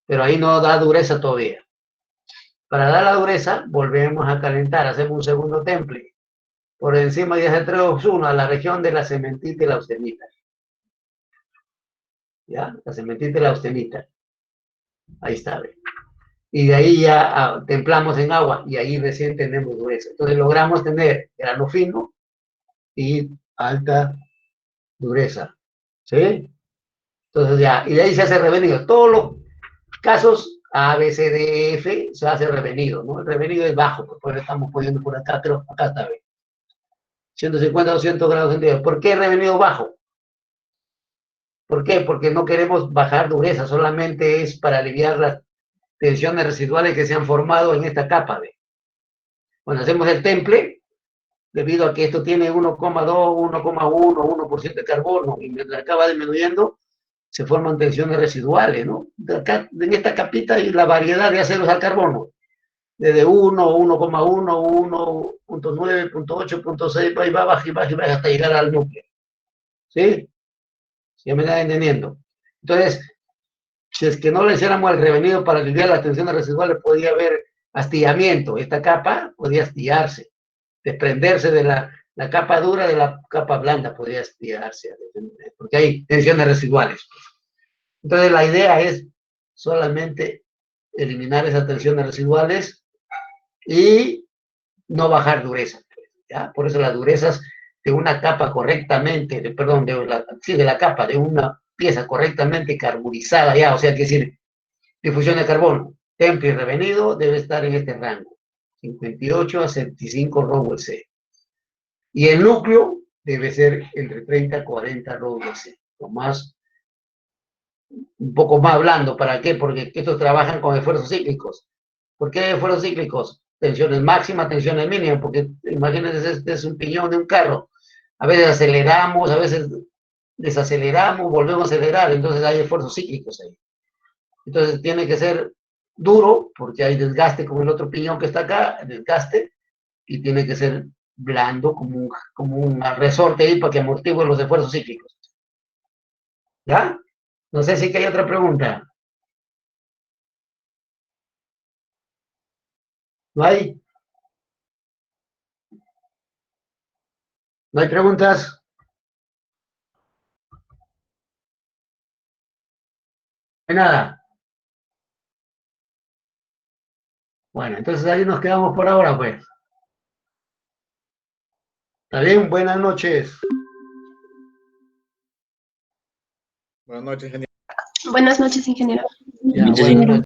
Pero ahí no da dureza todavía. Para dar la dureza, volvemos a calentar, hacemos un segundo temple. Por encima de AC3-1 a la región de la cementita y la austenita. ¿Ya? La cementita y la austenita. Ahí está. ¿Ve? Y de ahí ya templamos en agua y ahí recién tenemos dureza. Entonces logramos tener grano fino y alta dureza. ¿Sí? Entonces ya, y de ahí se hace revenido. Todos los casos A, B, C, D, F se hace revenido, ¿no? El revenido es bajo, porque estamos poniendo por acá, pero acá está, ¿ve? 150, 200 grados centígrados. ¿Por qué revenido bajo? ¿Por qué? Porque no queremos bajar dureza, solamente es para aliviar las tensiones residuales que se han formado en esta capa. ¿Ve? Cuando hacemos el temple, debido a que esto tiene 1,2, 1,1, 1% de carbono, y mientras acaba disminuyendo, se forman tensiones residuales, ¿no? Acá, en esta capita hay la variedad de aceros al carbono, desde 1, 1,1, 1.9, 0.8, 0.6, ahí va, baja y baja y baja hasta llegar al núcleo. ¿Sí? ¿Ya me están entendiendo? Entonces, si es que no le hiciéramos el revenido para aliviar las tensiones residuales, podría haber astillamiento. Esta capa podría astillarse, desprenderse de la capa dura de la capa blanda, podría astillarse, porque hay tensiones residuales. Entonces, la idea es solamente eliminar esas tensiones residuales y no bajar dureza. ¿Ya? Por eso las durezas de una capa correctamente, perdón, de la capa de una pieza correctamente carbonizada ya, o sea, que decir, difusión de carbono, temple y revenido debe estar en este rango, 58 a 75 Rowell C. Y el núcleo debe ser entre 30 a 40 Rowell C, o más, un poco más blando. ¿Para qué? Porque estos trabajan con esfuerzos cíclicos. ¿Por qué esfuerzos cíclicos? Tensiones máximas, tensiones mínimas, porque imagínense, este es un piñón de un carro. A veces aceleramos, a veces desaceleramos, volvemos a acelerar, entonces hay esfuerzos cíclicos ahí. Entonces tiene que ser duro, porque hay desgaste como el otro piñón que está acá, desgaste, y tiene que ser blando como un resorte ahí para que amortigue los esfuerzos cíclicos. ¿Ya? No sé si hay otra pregunta. ¿No hay? ¿No hay preguntas? No hay nada. Bueno, entonces ahí nos quedamos por ahora, pues. ¿Está bien? Buenas noches. Buenas noches, ingeniero. Buenas noches, ingeniero. Ya, Muchas buenas noches.